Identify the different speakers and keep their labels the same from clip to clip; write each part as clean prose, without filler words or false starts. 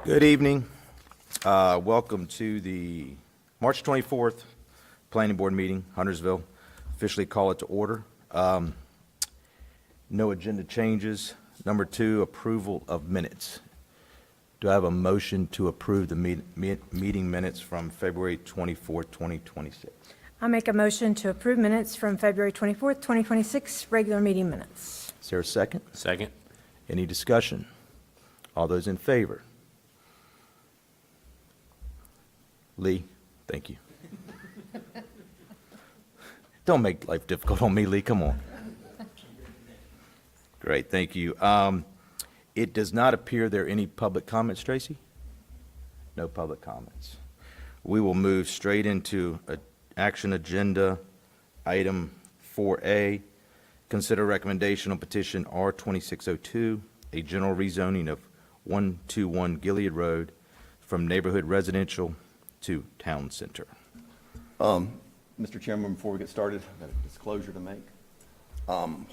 Speaker 1: Good evening. Welcome to the March 24th Planning Board meeting, Huntersville. Officially call it to order. No agenda changes. Number 2, approval of minutes. Do I have a motion to approve the meeting minutes from February 24th, 2026?
Speaker 2: I'll make a motion to approve minutes from February 24th, 2026, regular meeting minutes.
Speaker 1: Is there a second?
Speaker 3: Second.
Speaker 1: Any discussion? All those in favor? Lee, thank you. Don't make life difficult on me, Lee, come on. Great, thank you. It does not appear there are any public comments, Tracy? No public comments. We will move straight into action agenda item 4A. Consider recommendation on petition R2602, a general rezoning of 121 Gilead Road from neighborhood residential to town center.
Speaker 4: Mr. Chairman, before we get started, I've got a disclosure to make.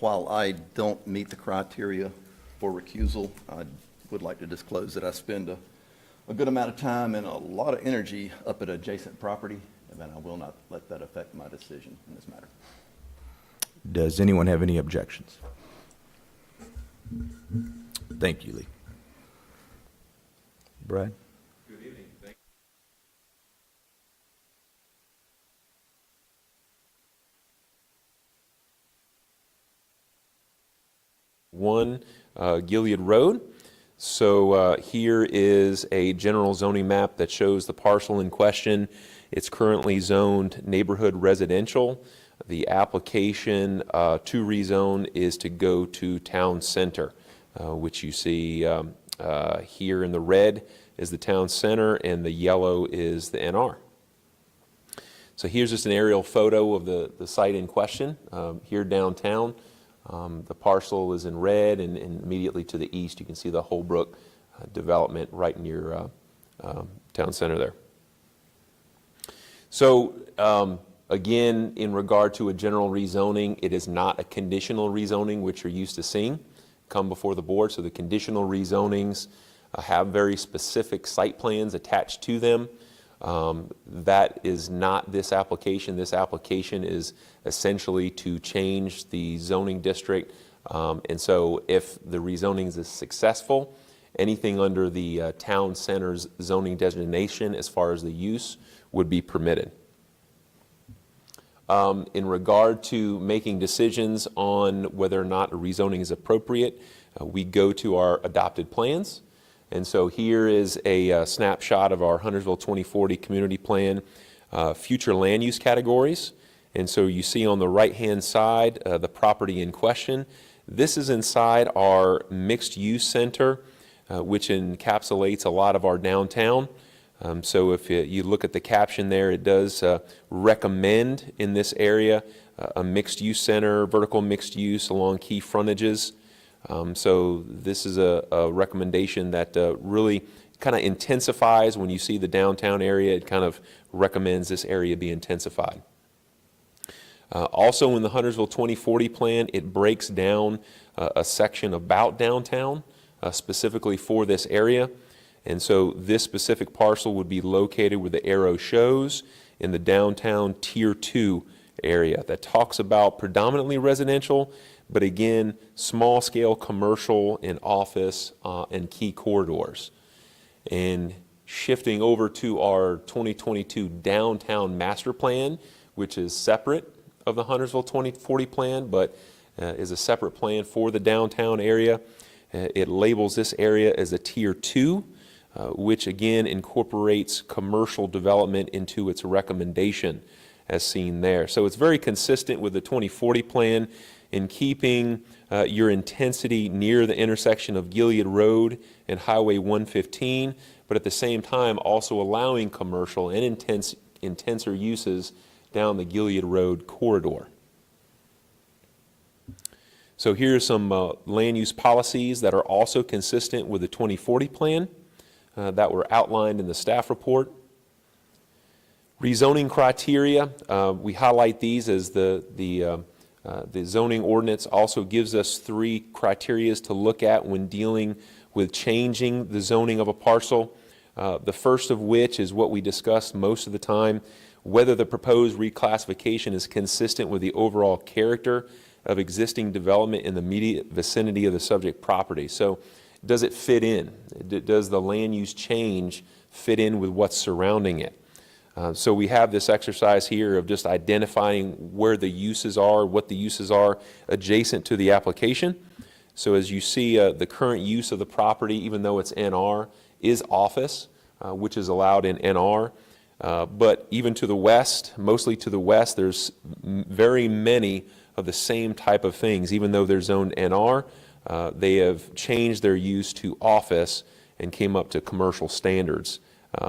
Speaker 4: While I don't meet the criteria for recusal, I would like to disclose that I spend a good amount of time and a lot of energy up at adjacent property, and I will not let that affect my decision in this matter.
Speaker 1: Does anyone have any objections? Thank you, Lee. Brad?
Speaker 3: Good evening. Thank Gilead Road. So here is a general zoning map that shows the parcel in question. It's currently zoned neighborhood residential. The application to rezone is to go to town center, which you see here in the red is the town center and the yellow is the NR. So here's just an aerial photo of the site in question here downtown. The parcel is in red, and immediately to the east you can see the Holbrook development right in your town center there. So again, in regard to a general rezoning, it is not a conditional rezoning, which you're used to seeing come before the board. So the conditional rezonings have very specific site plans attached to them. That is not this application. This application is essentially to change the zoning district. And so if the rezoning is successful, anything under the town center's zoning designation as far as the use would be permitted. In regard to making decisions on whether or not a rezoning is appropriate, we go to our adopted plans. And so here is a snapshot of our Huntersville 2040 community plan, future land use categories. And so you see on the right-hand side the property in question. This is inside our mixed use center, which encapsulates a lot of our downtown. So if you look at the caption there, it does recommend in this area a mixed use center, vertical mixed use along key frontages. So this is a recommendation that really kind of intensifies when you see the downtown area. It kind of recommends this area be intensified. Also in the Huntersville 2040 plan, it breaks down a section about downtown specifically for this area. And so this specific parcel would be located where the arrow shows in the downtown Tier 2 area that talks about predominantly residential, but again, small scale commercial and office and key corridors. And shifting over to our 2022 downtown master plan, which is separate of the Huntersville 2040 plan, but is a separate plan for the downtown area. It labels this area as a Tier 2. Which again incorporates commercial development into its recommendation as seen there. So it's very consistent with the 2040 plan in keeping your intensity near the intersection of Gilead Road and Highway 115, but at the same time also allowing commercial and intenser uses down the Gilead Road corridor. So here are some land use policies that are also consistent with the 2040 plan. That were outlined in the staff report. Rezoning criteria, we highlight these as the zoning ordinance also gives us 3 criteria to look at when dealing with changing the zoning of a parcel. The first of which is what we discussed most of the time, whether the proposed reclassification is consistent with the overall character of existing development in the immediate vicinity of the subject property. So does it fit in? Does the land use change fit in with what's surrounding it? So we have this exercise here of just identifying where the uses are, what the uses are adjacent to the application. So as you see, the current use of the property, even though it's NR, is office, which is allowed in NR. But even to the west, mostly to the west, there's very many of the same type of things. Even though they're zoned NR, they have changed their use to office and came up to commercial standards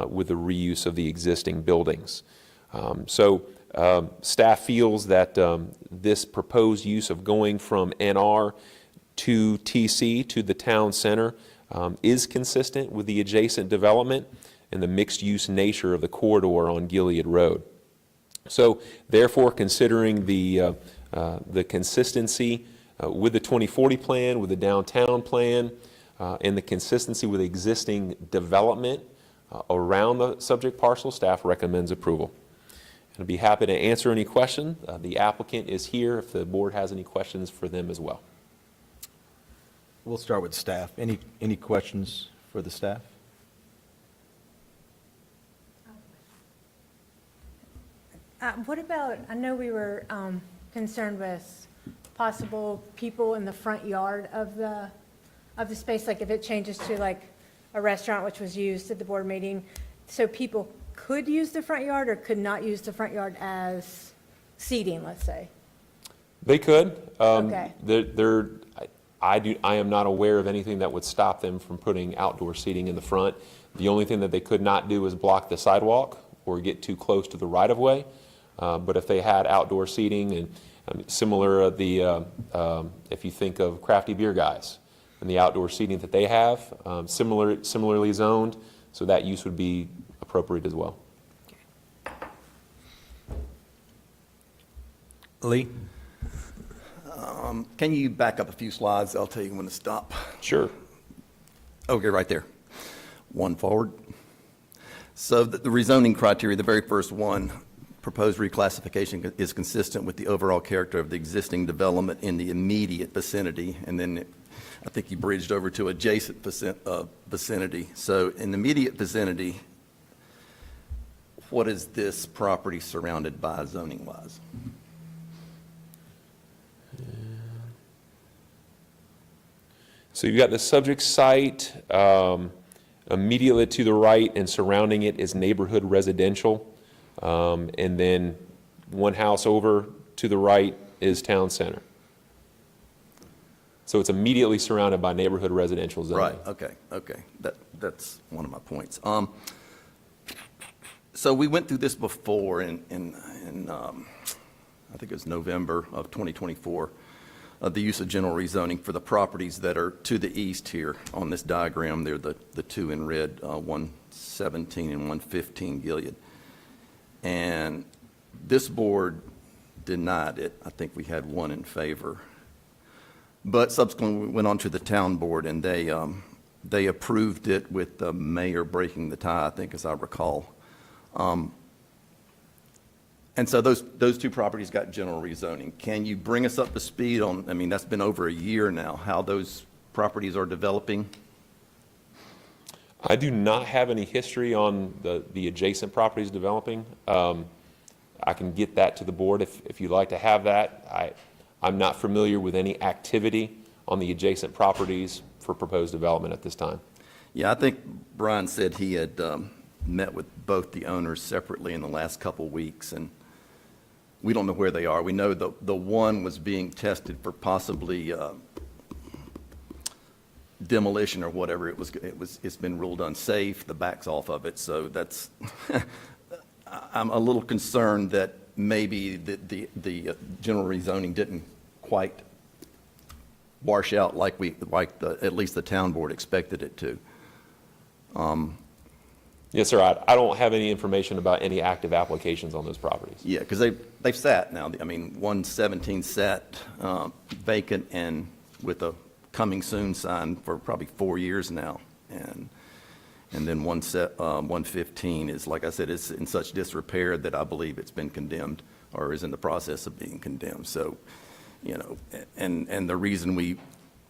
Speaker 3: with the reuse of the existing buildings. Staff feels that this proposed use of going from NR to TC, to the town center, is consistent with the adjacent development and the mixed-use nature of the corridor on Gilead Road. So therefore, considering the consistency with the 2040 plan, with the downtown plan, and the consistency with existing development around the subject parcel, staff recommends approval. And I'd be happy to answer any question. The applicant is here if the board has any questions for them as well.
Speaker 1: We'll start with staff. Any questions for the staff?
Speaker 2: What about, I know we were concerned with possible people in the front yard of the space, like if it changes to like a restaurant, which was used at the board meeting, so people could use the front yard or could not use the front yard as seating, let's say?
Speaker 3: They could.
Speaker 2: Okay.
Speaker 3: I am not aware of anything that would stop them from putting outdoor seating in the front. The only thing that they could not do is block the sidewalk or get too close to the right-of-way. But if they had outdoor seating, and similar, if you think of Crafty Beer Guys and the outdoor seating that they have, similarly zoned, so that use would be appropriate as well.
Speaker 1: Lee?
Speaker 4: Can you back up a few slides? I'll tell you when to stop.
Speaker 3: Sure.
Speaker 4: Okay, right there. One forward. So the rezoning criteria, the very first one, proposed reclassification is consistent with the overall character of the existing development in the immediate vicinity. And then I think you bridged over to adjacent vicinity. So in the immediate vicinity, what is this property surrounded by zoning-wise?
Speaker 3: So you've got the subject site, immediately to the right and surrounding it is neighborhood residential. And then one house over to the right is town center. So it's immediately surrounded by neighborhood residential zoning.
Speaker 4: Right, okay. That's one of my points. So we went through this before in I think it was November of 2024, the use of general rezoning for the properties that are to the east here on this diagram. They're the two in red, 117 and 115 Gilead. And this board denied it. I think we had one in favor. But subsequently, we went on to the town board, and they approved it with the mayor breaking the tie, I think, as I recall. And so those two properties got general rezoning. Can you bring us up to speed on, I mean, that's been over a year now, how those properties are developing?
Speaker 3: I do not have any history on the adjacent properties developing. I can get that to the board if you'd like to have that. I'm not familiar with any activity on the adjacent properties for proposed development at this time.
Speaker 4: Yeah, I think Brian said he had met with both the owners separately in the last couple weeks, and we don't know where they are. We know the one was being tested for possibly demolition or whatever. It's been ruled unsafe. The back's off of it, so that's. I'm a little concerned that maybe the general rezoning didn't quite wash out like at least the town board expected it to.
Speaker 3: Yes, sir. I don't have any information about any active applications on those properties.
Speaker 4: Yeah, because they've sat now. I mean, 117 sat vacant and with a coming soon sign for probably 4 years now. And And then 115 is, like I said, it's in such disrepair that I believe it's been condemned or is in the process of being condemned. So, you know, and the reason we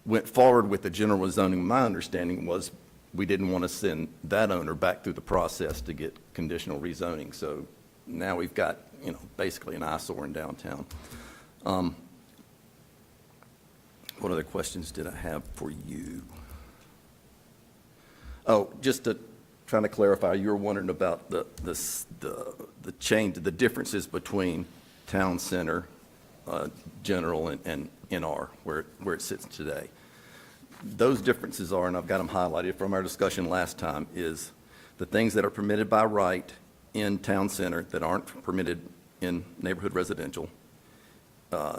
Speaker 4: went forward with the general zoning, my understanding was we didn't want to send that owner back through the process to get conditional rezoning. So now we've got, you know, basically an eyesore in downtown. What other questions did I have for you? Oh, just to trying to clarify, you were wondering about the change, the differences between town center, general, and NR, where it sits today. Those differences are, and I've got them highlighted from our discussion last time, is the things that are permitted by right in town center that aren't permitted in neighborhood residential,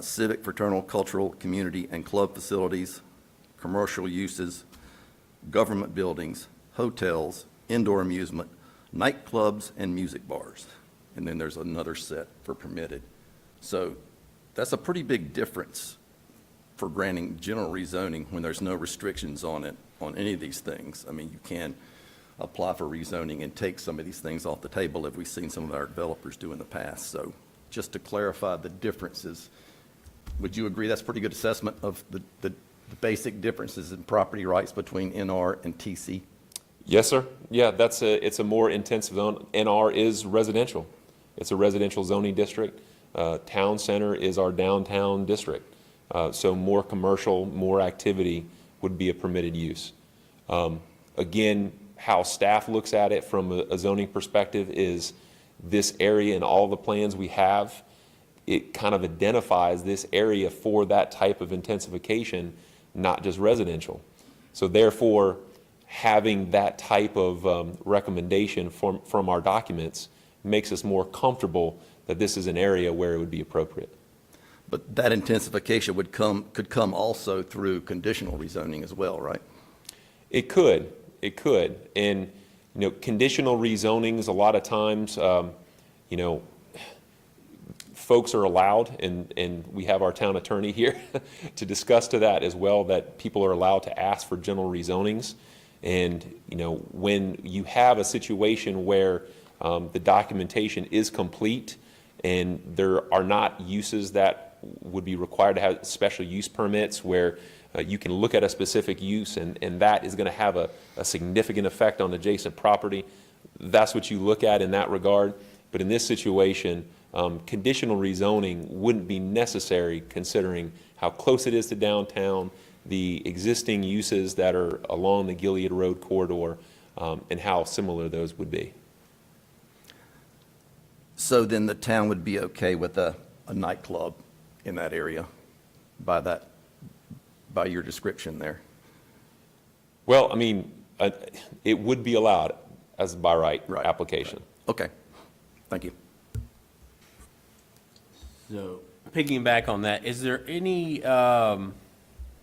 Speaker 4: civic, fraternal, cultural, community, and club facilities, commercial uses, government buildings, hotels, indoor amusement, nightclubs, and music bars. And then there's another set for permitted. So that's a pretty big difference for granting general rezoning when there's no restrictions on it, on any of these things. I mean, you can apply for rezoning and take some of these things off the table, as we've seen some of our developers do in the past. So just to clarify the differences, would you agree that's a pretty good assessment of the basic differences in property rights between NR and TC?
Speaker 3: Yes, sir. Yeah, it's a more intensive zone. NR is residential. It's a residential zoning district. Town center is our downtown district. So more commercial, more activity would be a permitted use. Again, how staff looks at it from a zoning perspective is this area and all the plans we have, it kind of identifies this area for that type of intensification, not just residential. So therefore, having that type of recommendation from our documents makes us more comfortable that this is an area where it would be appropriate.
Speaker 4: But that intensification could come also through conditional rezoning as well, right?
Speaker 3: It could. And, you know, conditional rezonings, a lot of times, you know, folks are allowed, and we have our town attorney here to discuss to that as well, that people are allowed to ask for general rezonings. And, you know, when you have a situation where the documentation is complete and there are not uses that would be required to have special use permits where you can look at a specific use and that is going to have a significant effect on adjacent property, that's what you look at in that regard. But in this situation, conditional rezoning wouldn't be necessary considering how close it is to downtown, the existing uses that are along the Gilead Road corridor, and how similar those would be.
Speaker 4: So then the town would be okay with a nightclub in that area by your description there?
Speaker 3: Well, I mean, it would be allowed as a by right application.
Speaker 4: Okay, thank you.
Speaker 5: So, piggyback on that, is there any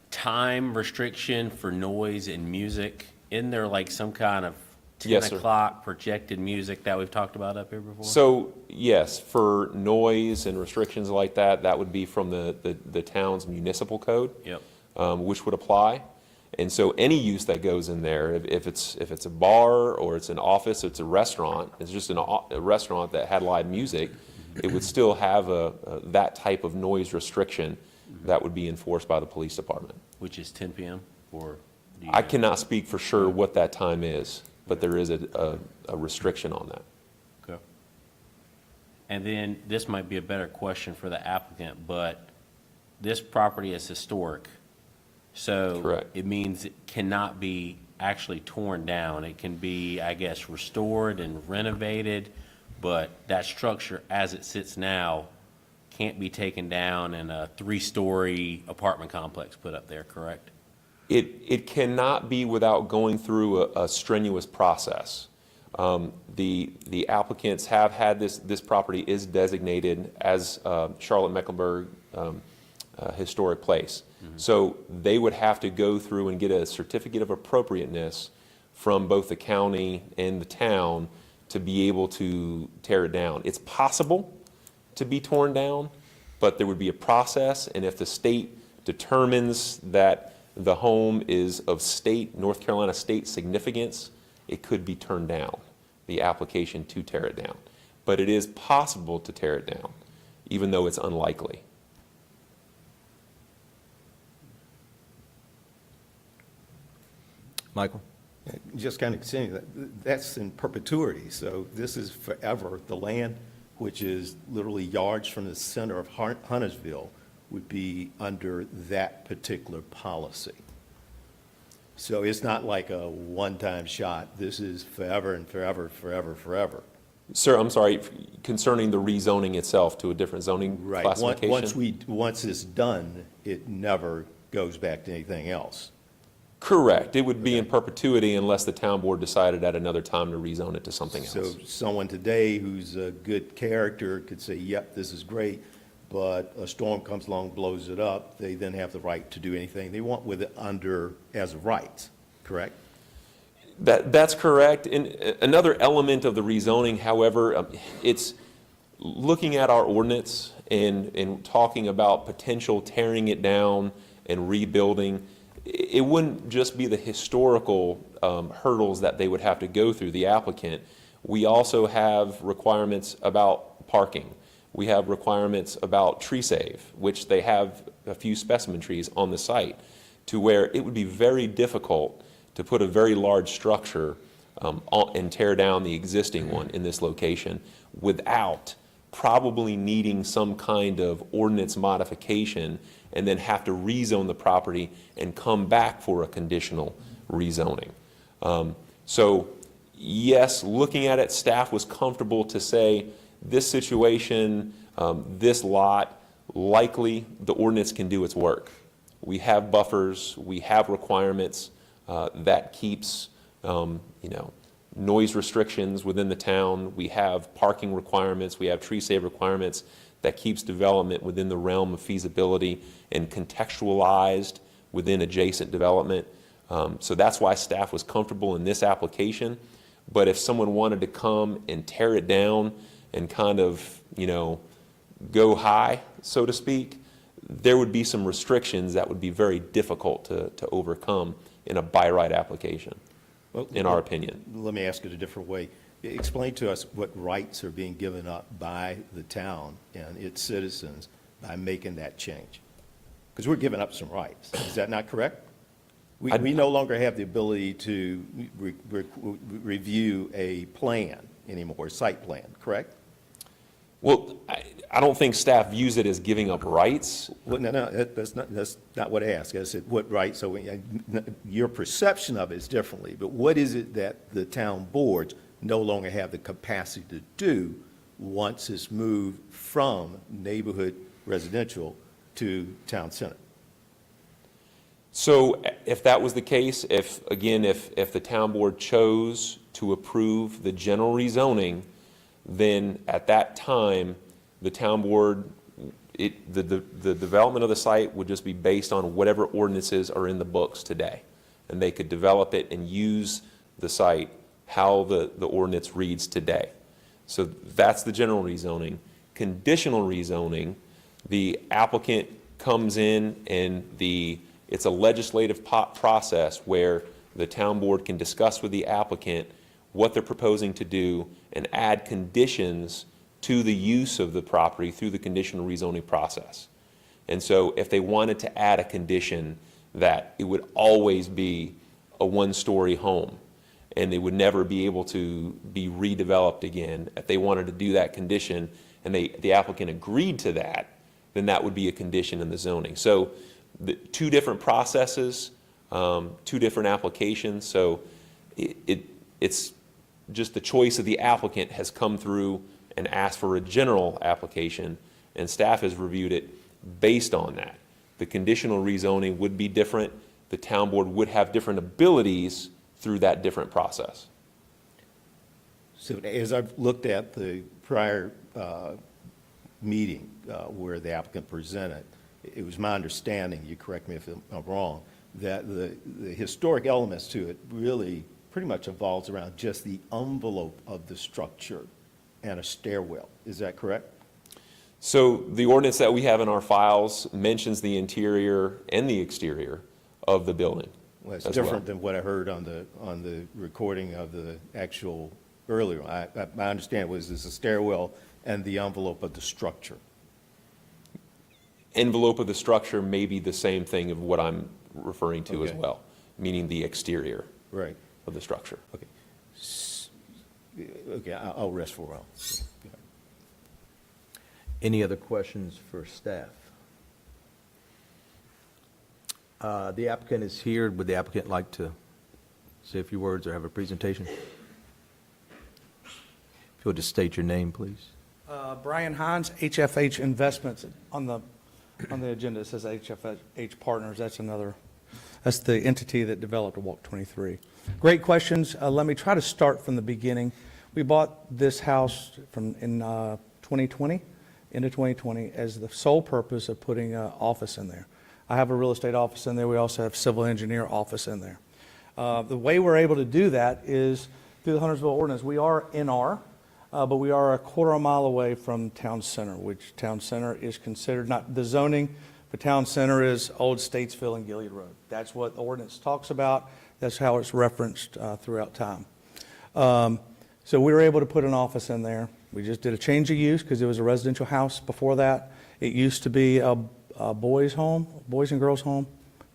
Speaker 5: time restriction for noise and music? Isn't there like some kind of 10
Speaker 3: Yes, sir.
Speaker 5: o'clock projected music that we've talked about up here before?
Speaker 3: So, yes, for noise and restrictions like that, that would be from the town's municipal code.
Speaker 5: Yep.
Speaker 3: Which would apply. And so any use that goes in there, if it's a bar or it's an office, it's a restaurant, it's just a restaurant that had live music, it would still have that type of noise restriction that would be enforced by the police department.
Speaker 5: Which is 10 p.m. or? Do you
Speaker 3: I
Speaker 5: know?
Speaker 3: cannot speak for sure what that time is, but there is a restriction on that.
Speaker 5: Okay. And then, this might be a better question for the applicant, but this property is historic. So
Speaker 3: Correct.
Speaker 5: it means it cannot be actually torn down. It can be, I guess, restored and renovated, but that structure as it sits now can't be taken down and a 3-story apartment complex put up there, correct?
Speaker 3: It cannot be without going through a strenuous process. The applicants have had this property is designated as Charlotte-Mecklenburg Historic Place. So they would have to go through and get a certificate of appropriateness from both the county and the town to be able to tear it down. It's possible to be torn down, but there would be a process, and if the state determines that the home is of North Carolina state significance it could be turned down, the application to tear it down. But it is possible to tear it down, even though it's unlikely.
Speaker 1: Michael?
Speaker 6: Just kind of saying that, that's in perpetuity, so this is forever. The land, which is literally yards from the center of Huntersville, would be under that particular policy. So it's not like a one-time shot. This is forever and forever, forever, forever.
Speaker 3: Sir, I'm sorry, concerning the rezoning itself to a different zoning
Speaker 6: Right.
Speaker 3: classification?
Speaker 6: Once it's done, it never goes back to anything else.
Speaker 3: Correct. It would be in perpetuity unless the town board decided at another time to rezone it to something
Speaker 6: So
Speaker 3: else.
Speaker 6: someone today who's a good character could say, yep, this is great, but a storm comes along, blows it up. They then have the right to do anything they want with it under, as of rights, correct?
Speaker 3: That's correct. And another element of the rezoning, however, it's looking at our ordinance and talking about potential tearing it down and rebuilding. It wouldn't just be the historical hurdles that they would have to go through, the applicant. We also have requirements about parking. We have requirements about tree save, which they have a few specimen trees on the site, to where it would be very difficult to put a very large structure and tear down the existing one in this location without probably needing some kind of ordinance modification and then have to rezone the property and come back for a conditional rezoning. So yes, looking at it, staff was comfortable to say this situation, this lot, likely the ordinance can do its work. We have buffers, we have requirements that keeps, noise restrictions within the town. We have parking requirements, we have tree save requirements that keeps development within the realm of feasibility and contextualized within adjacent development. So that's why staff was comfortable in this application. But if someone wanted to come and tear it down and kind of, go high, so to speak, there would be some restrictions that would be very difficult to overcome in a by right application,
Speaker 6: Well,
Speaker 3: in our opinion.
Speaker 6: Let me ask it a different way. Explain to us what rights are being given up by the town and its citizens by making that change. Because we're giving up some rights. Is that not correct? We no longer have the ability to review a plan anymore, site plan, correct?
Speaker 3: Well, I don't think staff views it as giving up rights.
Speaker 6: Well, no, that's not what I asked. I said, what rights? So your perception of it is differently, but what is it that the town boards no longer have the capacity to do once it's moved from neighborhood residential to town center?
Speaker 3: So if that was the case, if the town board chose to approve the general rezoning, then at that time, the town board, the development of the site would just be based on whatever ordinances are in the books today. And they could develop it and use the site how the ordinance reads today. So that's the general rezoning. Conditional rezoning, the applicant comes in and it's a legislative process where the town board can discuss with the applicant what they're proposing to do and add conditions to the use of the property through the conditional rezoning process. And so if they wanted to add a condition that it would always be a one-story home and it would never be able to be redeveloped again, if they wanted to do that condition and the applicant agreed to that, then that would be a condition in the zoning. So the two different processes, two different applications. So it's just the choice of the applicant has come through and asked for a general application, and staff has reviewed it based on that. The conditional rezoning would be different. The town board would have different abilities through that different process.
Speaker 6: So as I've looked at the prior meeting where the applicant presented, it was my understanding, you correct me if I'm wrong, that the historic elements to it really pretty much evolves around just the envelope of the structure and a stairwell. Is that correct?
Speaker 3: So the ordinance that we have in our files mentions the interior and the exterior of the building.
Speaker 6: Well, it's
Speaker 3: as well.
Speaker 6: different than what I heard on the recording of the actual earlier. My understanding was it's a stairwell and the envelope of the structure.
Speaker 3: Envelope of the structure may be the same thing of what I'm referring to as
Speaker 6: Okay.
Speaker 3: well, meaning the exterior
Speaker 6: Right.
Speaker 3: of the structure.
Speaker 6: Okay. Okay, I'll rest for a while.
Speaker 1: Any other questions for staff? The applicant is here. Would the applicant like to say a few words or have a presentation? If you'll just state your name, please.
Speaker 7: Brian Hines, HFH Investments. On the agenda, it says HFH Partners. That's the entity that developed Walk 23. Great questions. Let me try to start from the beginning. We bought this house in 2020, into 2020, as the sole purpose of putting an office in there. I have a real estate office in there. We also have civil engineer office in there. The way we're able to do that is through the Huntersville ordinance. We are NR, but we are a quarter mile away from town center, which town center is considered, not the zoning, but town center is Old Statesville and Gilead Road. That's what the ordinance talks about. That's how it's referenced throughout time. So we were able to put an office in there. We just did a change of use because it was a residential house before that. It used to be a boys' home, boys and girls' home,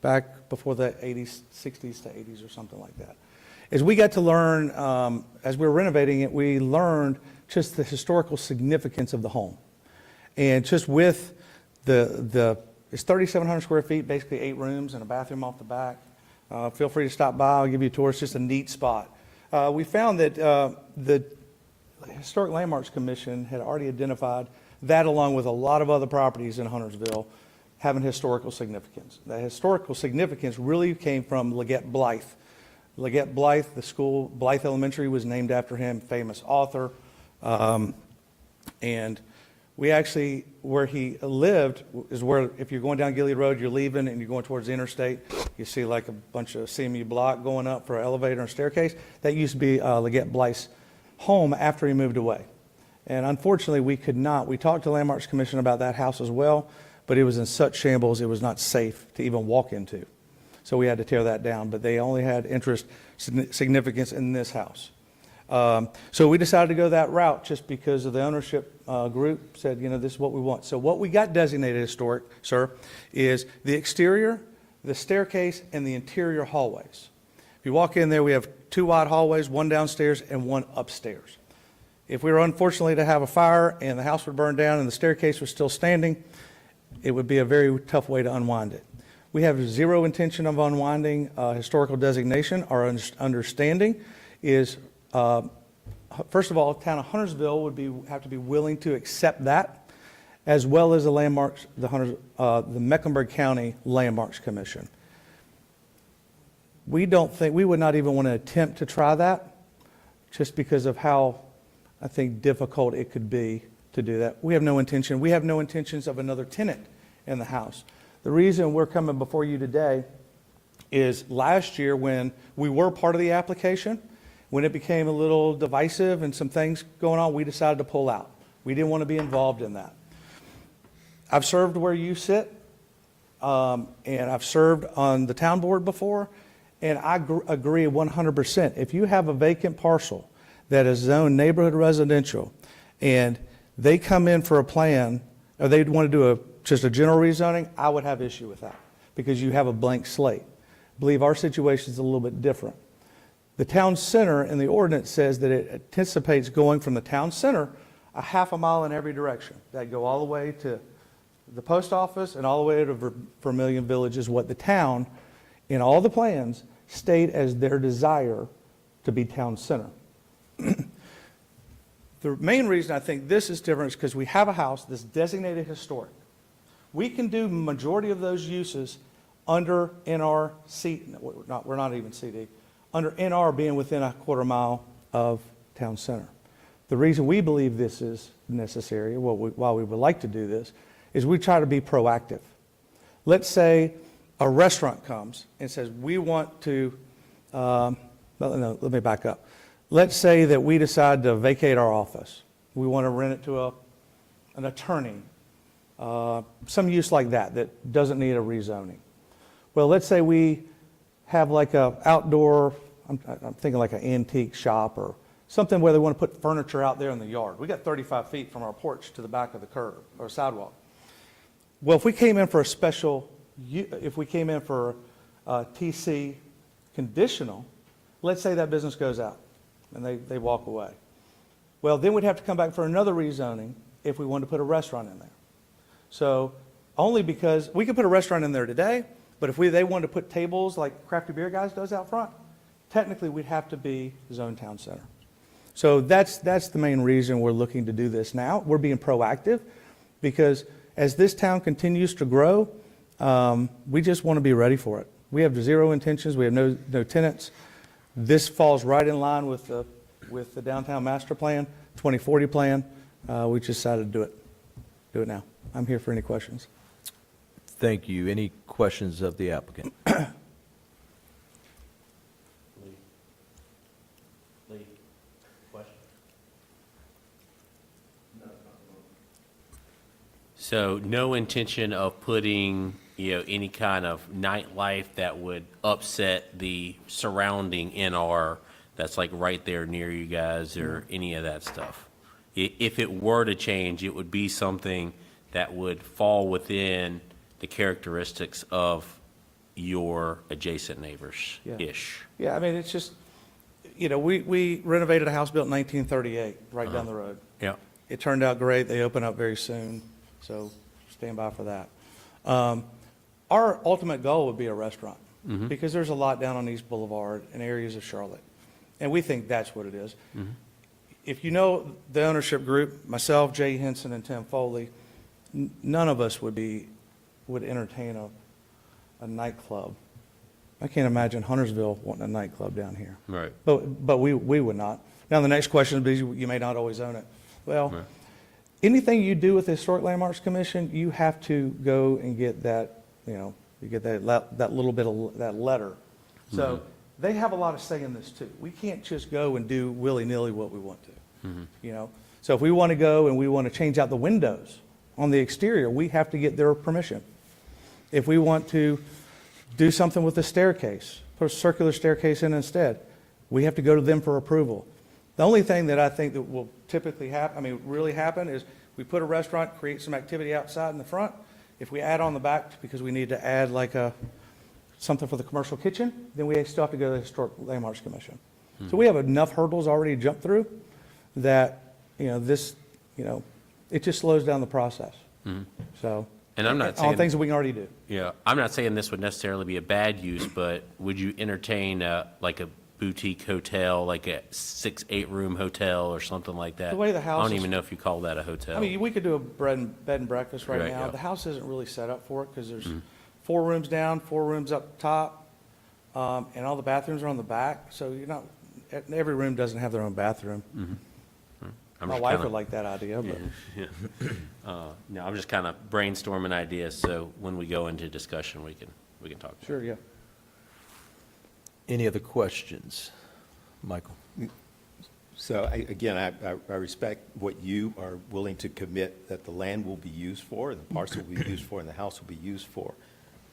Speaker 7: back before the 80s, 60s to 80s or something like that. As we got to learn, as we were renovating it, we learned just the historical significance of the home. And just with it's 3,700 square feet, basically 8 rooms and a bathroom off the back. Feel free to stop by. I'll give you a tour. It's just a neat spot. We found that the Historic Landmarks Commission had already identified that, along with a lot of other properties in Huntersville, having historical significance. The historical significance really came from Leggett Blythe. Leggett Blythe, the school, Blythe Elementary, was named after him, famous author. And we actually, where he lived is where, if you're going down Gilead Road, you're leaving and you're going towards the interstate, you see like a bunch of CMU block going up for an elevator and staircase. That used to be Leggett Blythe's home after he moved away. And unfortunately, we talked to Landmarks Commission about that house as well, but it was in such shambles, it was not safe to even walk into. So we had to tear that down, but they only had significance in this house. So we decided to go that route just because of the ownership group said, this is what we want. So what we got designated historic, sir, is the exterior, the staircase, and the interior hallways. If you walk in there, we have 2 wide hallways, 1 downstairs and 1 upstairs. If we were unfortunately to have a fire and the house would burn down and the staircase was still standing, it would be a very tough way to unwind it. We have zero intention of unwinding historical designation. Our understanding is, first of all, the town of Huntersville would have to be willing to accept that, as well as the landmarks, the Mecklenburg County Landmarks Commission. We would not even want to attempt to try that, just because of how, I think, difficult it could be to do that. We have no intentions of another tenant in the house. The reason we're coming before you today is last year, when we were part of the application, when it became a little divisive and some things going on, we decided to pull out. We didn't want to be involved in that. I've served where you sit, and I've served on the town board before, and I agree 100%. If you have a vacant parcel that is zoned neighborhood residential, and they come in for a plan, or they want to do just a general rezoning, I would have issue with that, because you have a blank slate. I believe our situation is a little bit different. The town center in the ordinance says that it anticipates going from the town center a half a mile in every direction. That go all the way to the post office and all the way to Vermilion Village, is what the town, in all the plans, state as their desire to be town center. The main reason I think this is different is because we have a house that's designated historic. We can do majority of those uses under NRC, we're not even CD, under NR being within a quarter mile of town center. The reason we believe this is necessary, why we would like to do this, is we try to be proactive. Let's say a restaurant comes and says, we want to, let me back up. Let's say that we decide to vacate our office. We want to rent it to an attorney, some use like that doesn't need a rezoning. Well, let's say we have like a outdoor, I'm thinking like an antique shop or something where they want to put furniture out there in the yard. We got 35 feet from our porch to the back of the curb or sidewalk. Well, if we came in for a special, if we came in for TC conditional, let's say that business goes out and they walk away. Well, then we'd have to come back for another rezoning if we wanted to put a restaurant in there. So only because, we could put a restaurant in there today, but if they wanted to put tables like Crafty Beer Guys does out front, technically we'd have to be zone town center. So that's the main reason we're looking to do this now. We're being proactive because as this town continues to grow, we just want to be ready for it. We have zero intentions. We have no tenants. This falls right in line with the downtown master plan, 2040 plan. We just decided to do it now. I'm here for any questions.
Speaker 1: Thank you. Any questions of the applicant?
Speaker 5: Lee, question? So no intention of putting, any kind of nightlife that would upset the surrounding NR that's like right there near you guys or any of that stuff? If it were to change, it would be something that would fall within the characteristics of your adjacent neighbors-ish.
Speaker 7: Yeah, I mean, it's just, we renovated a house built in 1938 right down the road.
Speaker 5: Yeah.
Speaker 7: It turned out great. They open up very soon, so stand by for that. Our ultimate goal would be a restaurant because there's a lot down on East Boulevard in areas of Charlotte, and we think that's what it is. If you know the ownership group, myself, Jay Henson, and Tim Foley, none of us would entertain a nightclub. I can't imagine Huntersville wanting a nightclub down here.
Speaker 5: Right.
Speaker 7: But we would not. Now, the next question is, you may not always own it. Well,
Speaker 5: Right.
Speaker 7: anything you do with the Historic Landmarks Commission, you have to go and get that, you get that little bit of that letter. So they have a lot of say in this too. We can't just go and do willy-nilly what we want to. So if we want to go and we want to change out the windows on the exterior, we have to get their permission. If we want to do something with the staircase, put a circular staircase in instead, we have to go to them for approval. The only thing that I think that will typically happen, really happen, is we put a restaurant, create some activity outside in the front. If we add on the back because we need to add like something for the commercial kitchen, then we still have to go to the Historic Landmarks Commission. So we have enough hurdles already to jump through that, it just slows down the process. So.
Speaker 5: And I'm not
Speaker 7: All
Speaker 5: saying,
Speaker 7: things that we can already do.
Speaker 5: yeah, I'm not saying this would necessarily be a bad use, but would you entertain like a boutique hotel, like a 6-8 room hotel or something like that?
Speaker 7: The way the house
Speaker 5: I don't
Speaker 7: is-
Speaker 5: even know if you call that a hotel.
Speaker 7: I mean, we could do a bed and breakfast right
Speaker 5: Right,
Speaker 7: now.
Speaker 5: yeah.
Speaker 7: The house isn't really set up for it because there's 4 rooms down, 4 rooms up top, and all the bathrooms are on the back. So every room doesn't have their own bathroom.
Speaker 5: I'm
Speaker 7: My
Speaker 5: just
Speaker 7: wife
Speaker 5: kinda-
Speaker 7: would like that idea, but
Speaker 5: No, I'm just kind of brainstorming ideas, so when we go into discussion, we can talk. about it.
Speaker 7: sure, yeah.
Speaker 1: Any other questions? Michael?
Speaker 6: So again, I respect what you are willing to commit that the land will be used for, and the parcel will be used for, and the house will be used for.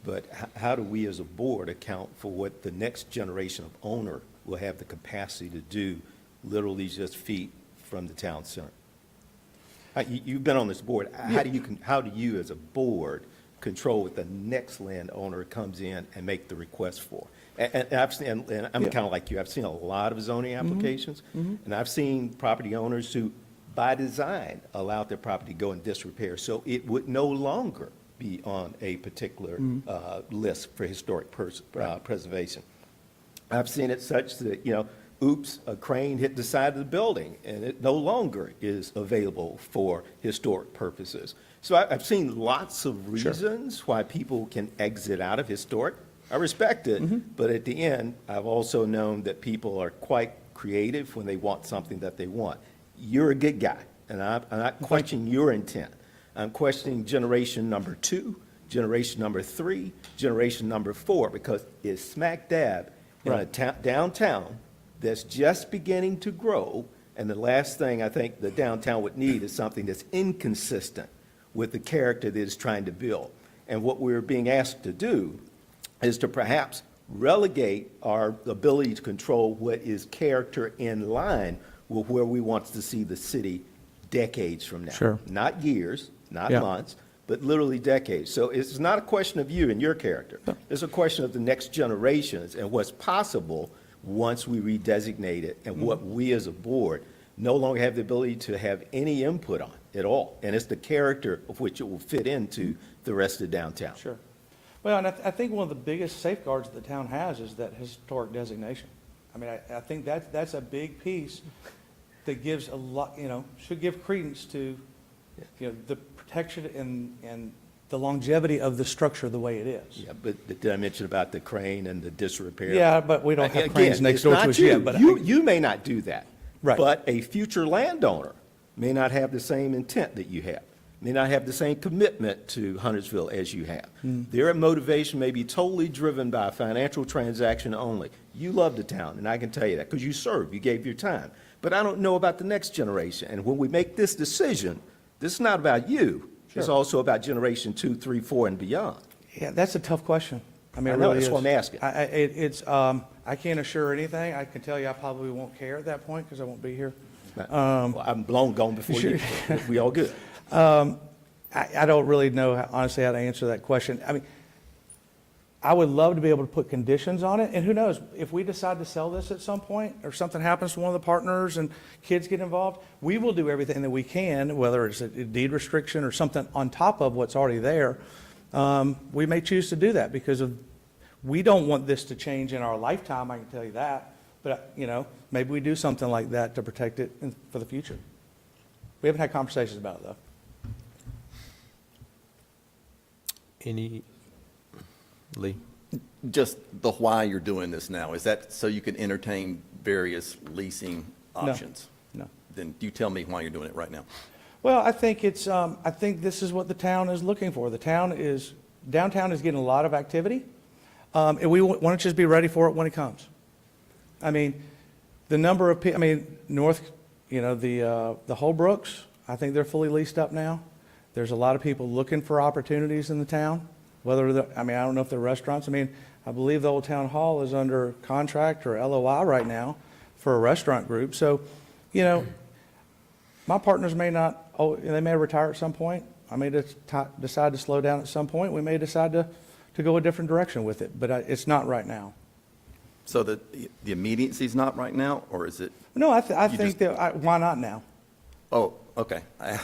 Speaker 6: But how do we as a board account for what the next generation of owner will have the capacity to do literally just feet from the town center? You've been on this board. How do you as a board control what the next landowner comes in and make the request for? And I've seen, and I'm
Speaker 7: Yeah.
Speaker 6: kind of like you, I've seen a lot of zoning applications, and I've seen property owners who, by design, allowed their property to go in disrepair, so it would no longer be on a particular list for historic preservation. I've seen it such that, oops, a crane hit the side of the building, and it no longer is available for historic purposes. So I've seen lots of reasons why people can exit out of historic. I respect it, but at the end, I've also known that people are quite creative when they want something that they want. You're a good guy, and I'm not questioning your intent. I'm questioning generation number 2, generation number 3, generation number 4, because it's smack dab in a downtown that's just beginning to grow, and the last thing I think the downtown would need is something that's inconsistent with the character that it's trying to build. And what we're being asked to do is to perhaps relegate our ability to control what is character in line with where we want to see the city decades from now.
Speaker 7: Sure.
Speaker 6: Not years, not
Speaker 7: Yeah.
Speaker 6: months, but literally decades. So it's not a question of you and your character. It's a question of the next generations and what's possible once we redesignate it and what we as a board no longer have the ability to have any input on at all. And it's the character of which it will fit into the rest of downtown.
Speaker 7: Sure. Well, and I think one of the biggest safeguards that the town has is that historic designation. I mean, I think that's a big piece that gives a lot, should give credence to, the protection and the longevity of the structure the way it is.
Speaker 6: Yeah, but did I mention about the crane and the disrepair?
Speaker 7: Yeah, but we don't have
Speaker 6: Again,
Speaker 7: cranes next
Speaker 6: it's
Speaker 7: door
Speaker 6: not
Speaker 7: to us
Speaker 6: you.
Speaker 7: yet, but.
Speaker 6: You may not do that.
Speaker 7: Right.
Speaker 6: But a future landowner may not have the same intent that you have, may not have the same commitment to Huntersville as you have. Their motivation may be totally driven by a financial transaction only. You love the town, and I can tell you that, because you served, you gave your time. But I don't know about the next generation, and when we make this decision, this is not about you. It's
Speaker 7: Sure.
Speaker 6: also about generation 2, 3, 4, and beyond.
Speaker 7: Yeah, that's a tough question. I mean,
Speaker 6: I
Speaker 7: it
Speaker 6: know,
Speaker 7: really
Speaker 6: that's
Speaker 7: is.
Speaker 6: what I'm asking.
Speaker 7: I can't assure anything. I can tell you I probably won't care at that point because I won't be here.
Speaker 6: Well, I'm long gone before you. We all good.
Speaker 7: I don't really know, honestly, how to answer that question. I mean, I would love to be able to put conditions on it, and who knows, if we decide to sell this at some point, or something happens to one of the partners and kids get involved, we will do everything that we can, whether it's a deed restriction or something on top of what's already there. We may choose to do that because we don't want this to change in our lifetime, I can tell you that. But, maybe we do something like that to protect it for the future. We haven't had conversations about it, though.
Speaker 1: Lee?
Speaker 4: Just the why you're doing this now, is that so you can entertain various leasing options?
Speaker 7: No.
Speaker 4: Then you tell me why you're doing it right now.
Speaker 7: Well, I think I think this is what the town is looking for. Downtown is getting a lot of activity, and we want to just be ready for it when it comes. I mean, the number of people, North, the Holbrooks, I think they're fully leased up now. There's a lot of people looking for opportunities in the town, I don't know if they're restaurants. I believe the Old Town Hall is under contract or LOI right now for a restaurant group. So, my partners may not, they may retire at some point. I may decide to slow down at some point. We may decide to go a different direction with it, but it's not right now.
Speaker 4: So the immediacy is not right now, or is it?
Speaker 7: No, I
Speaker 4: You
Speaker 7: think
Speaker 4: just-
Speaker 7: that, why not now?
Speaker 4: Oh, okay. I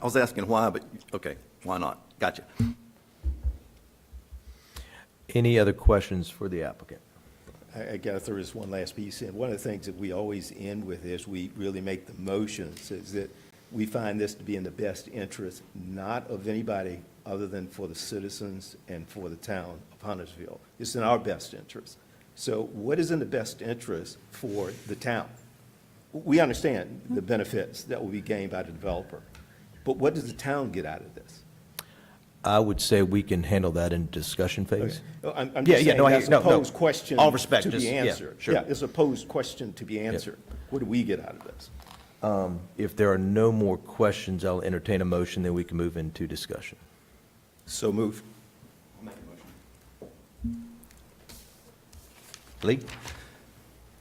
Speaker 4: was asking why, but, okay, why not? Gotcha.
Speaker 1: Any other questions for the applicant?
Speaker 6: I got to throw this one last piece in. One of the things that we always end with is we really make the motions, is that we find this to be in the best interest, not of anybody other than for the citizens and for the town of Huntersville. It's in our best interest. So what is in the best interest for the town? We understand the benefits that will be gained by the developer, but what does the town get out of this?
Speaker 1: I would say we can handle that in discussion phase.
Speaker 6: I'm
Speaker 1: Yeah,
Speaker 6: just
Speaker 1: yeah,
Speaker 6: saying
Speaker 1: no, I hear-
Speaker 6: that's a
Speaker 1: no, no.
Speaker 6: posed question
Speaker 1: All respect,
Speaker 6: to
Speaker 1: just-
Speaker 6: be
Speaker 1: yeah,
Speaker 6: answered.
Speaker 1: sure.
Speaker 6: Yeah, it's a posed question to be answered. What do we get out of this?
Speaker 1: If there are no more questions, I'll entertain a motion, then we can move into discussion.
Speaker 6: So move.
Speaker 1: Lee?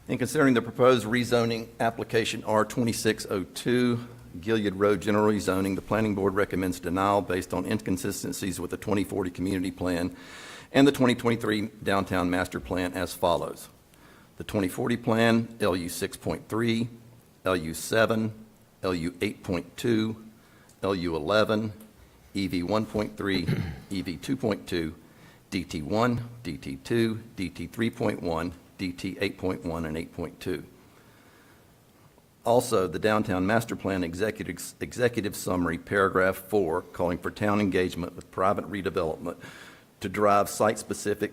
Speaker 4: In considering the proposed rezoning application R2602, Gilead Road General Rezoning, the Planning Board recommends denial based on inconsistencies with the 2040 Community Plan and the 2023 Downtown Master Plan as follows. The 2040 Plan, LU 6.3, LU 7, LU 8.2, LU 11, EV 1.3, EV 2.2, DT 1, DT 2, DT 3.1, DT 8.1, and 8.2. Also, the Downtown Master Plan Executive Summary, Paragraph 4, calling for town engagement with private redevelopment to drive site-specific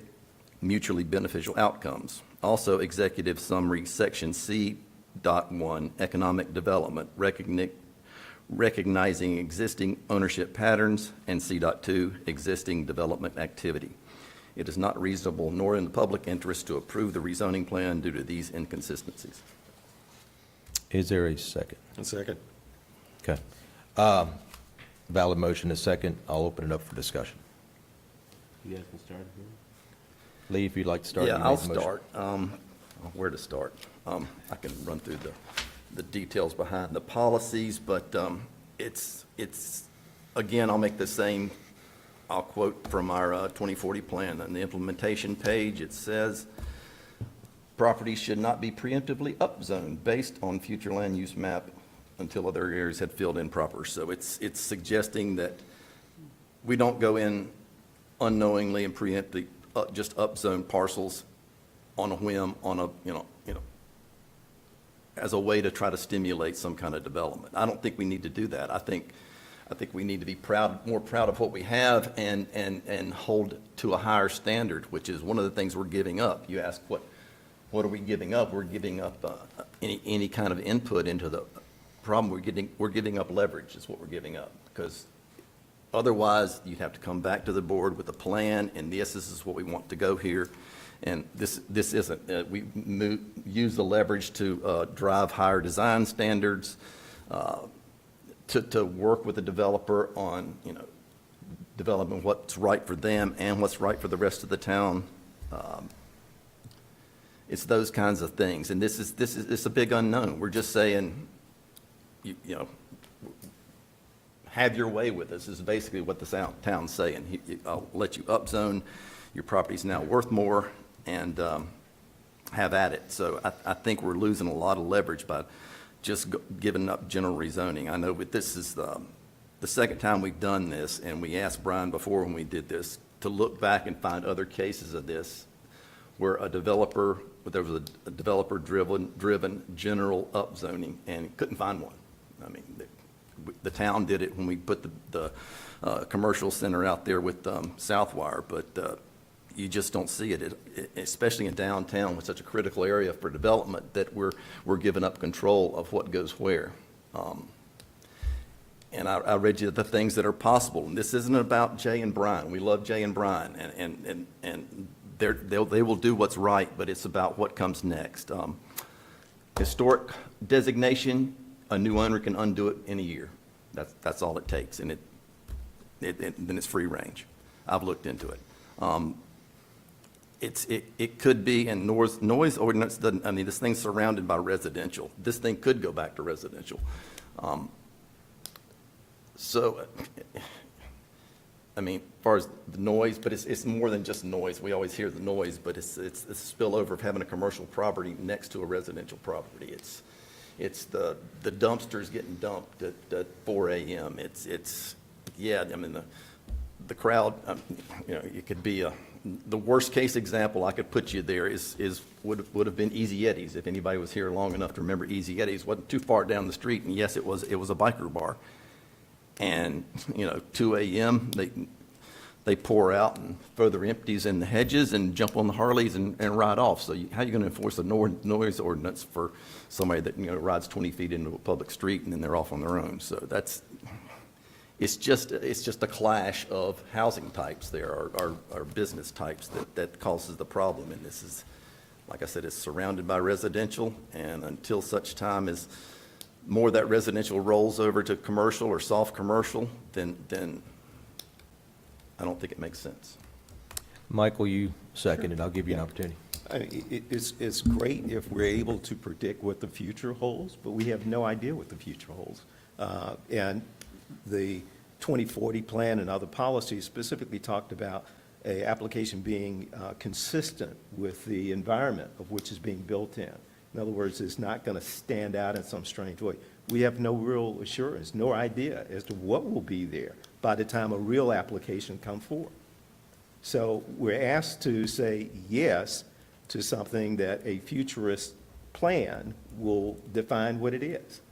Speaker 4: mutually beneficial outcomes. Also, Executive Summary, Section C.1, Economic Development, recognizing existing ownership patterns, and C.2, existing development activity. It is not reasonable nor in the public interest to approve the rezoning plan due to these inconsistencies.
Speaker 1: Is there a second?
Speaker 6: A second.
Speaker 1: Okay. Valid motion, a second. I'll open it up for discussion.
Speaker 5: You guys can start here.
Speaker 1: Lee, if you'd like to start.
Speaker 4: Yeah,
Speaker 1: you
Speaker 4: I'll
Speaker 1: made the motion.
Speaker 4: start. Where to start? I can run through the details behind the policies, but it's, again, I'll make the same, I'll quote from our 2040 plan. On the implementation page, it says, properties should not be preemptively upzoned based on future land use map until other areas had filled in proper. So it's suggesting that we don't go in unknowingly and preemptively just upzone parcels on a whim, on a, as a way to try to stimulate some kind of development. I don't think we need to do that. I think we need to be more proud of what we have and hold to a higher standard, which is one of the things we're giving up. You ask what are we giving up? We're giving up any kind of input into the problem. We're giving up leverage is what we're giving up, because otherwise you'd have to come back to the board with a plan, and this is what we want to go here. And this isn't, we use the leverage to drive higher design standards, to work with the developer on, developing what's right for them and what's right for the rest of the town. It's those kinds of things. And it's a big unknown. We're just saying, have your way with us is basically what the town's saying. I'll let you upzone. Your property's now worth more, and have at it. So I think we're losing a lot of leverage by just giving up general rezoning. I know this is the second time we've done this, and we asked Brian before when we did this to look back and find other cases of this where there was a developer-driven general upzoning, and couldn't find one. I mean, the town did it when we put the commercial center out there with Southwire, but you just don't see it, especially in downtown with such a critical area for development, that we're giving up control of what goes where. And I read you the things that are possible. And this isn't about Jay and Brian. We love Jay and Brian, and they will do what's right, but it's about what comes next. Historic designation, a new owner can undo it in a year. That's all it takes, and then it's free range. I've looked into it. It could be, and noise ordinance doesn't, I mean, this thing's surrounded by residential. This thing could go back to residential. So, I mean, as far as the noise, but it's more than just noise. We always hear the noise, but it's a spillover of having a commercial property next to a residential property. It's the dumpsters getting dumped at 4 a.m. Yeah, I mean, the crowd, it could be the worst case example I could put you there would have been Easy Eddie's. If anybody was here long enough to remember Easy Eddie's, wasn't too far down the street, and yes, it was a biker bar. And 2 a.m. they pour out and throw their empties in the hedges and jump on the Harleys and ride off. So how are you going to enforce a noise ordinance for somebody that rides 20 feet into a public street and then they're off on their own? So it's just a clash of housing types there, or business types that causes the problem. And this is, like I said, it's surrounded by residential, and until such time as more of that residential rolls over to commercial or soft commercial, then I don't think it makes sense.
Speaker 1: Michael, you seconded. I'll give you an opportunity.
Speaker 6: I mean, it's great if we're able to predict what the future holds, but we have no idea what the future holds. And the 2040 plan and other policies specifically talked about an application being consistent with the environment of which is being built in. In other words, it's not going to stand out in some strange way. We have no real assurance, no idea as to what will be there by the time a real application comes forward. So we're asked to say yes to something that a futurist plan will define what it is.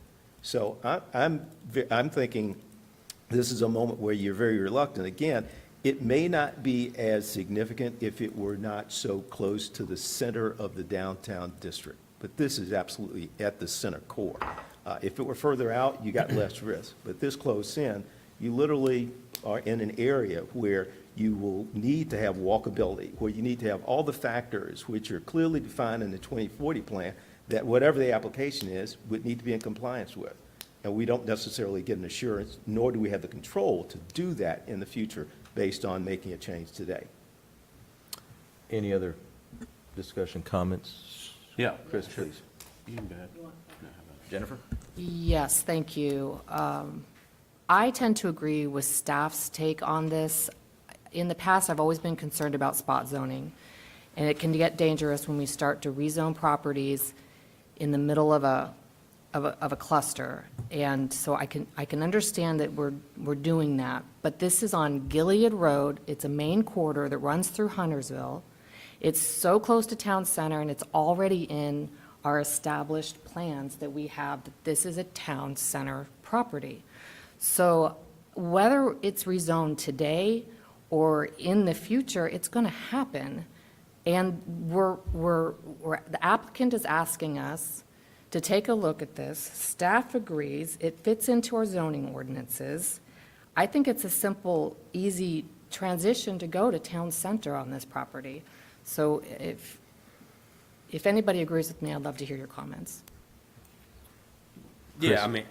Speaker 6: So I'm thinking this is a moment where you're very reluctant. Again, it may not be as significant if it were not so close to the center of the downtown district. But this is absolutely at the center core. If it were further out, you got less risk. But this close in, you literally are in an area where you will need to have walkability, where you need to have all the factors which are clearly defined in the 2040 plan that whatever the application is would need to be in compliance with. And we don't necessarily get an assurance, nor do we have the control to do that in the future based on making a change today.
Speaker 1: Any other discussion, comments?
Speaker 5: Yeah.
Speaker 1: Chris, please.
Speaker 5: You can go ahead.
Speaker 1: Jennifer?
Speaker 8: Yes, thank you. I tend to agree with staff's take on this. In the past, I've always been concerned about spot zoning, and it can get dangerous when we start to rezone properties in the middle of a cluster. And so I can understand that we're doing that, but this is on Gilead Road. It's a main corridor that runs through Huntersville. It's so close to town center, and it's already in our established plans that we have, that this is a town center property. So whether it's rezoned today or in the future, it's going to happen. And the applicant is asking us to take a look at this. Staff agrees, it fits into our zoning ordinances. I think it's a simple, easy transition to go to town center on this property. So if anybody agrees with me, I'd love to hear your comments.
Speaker 5: Yeah, I mean,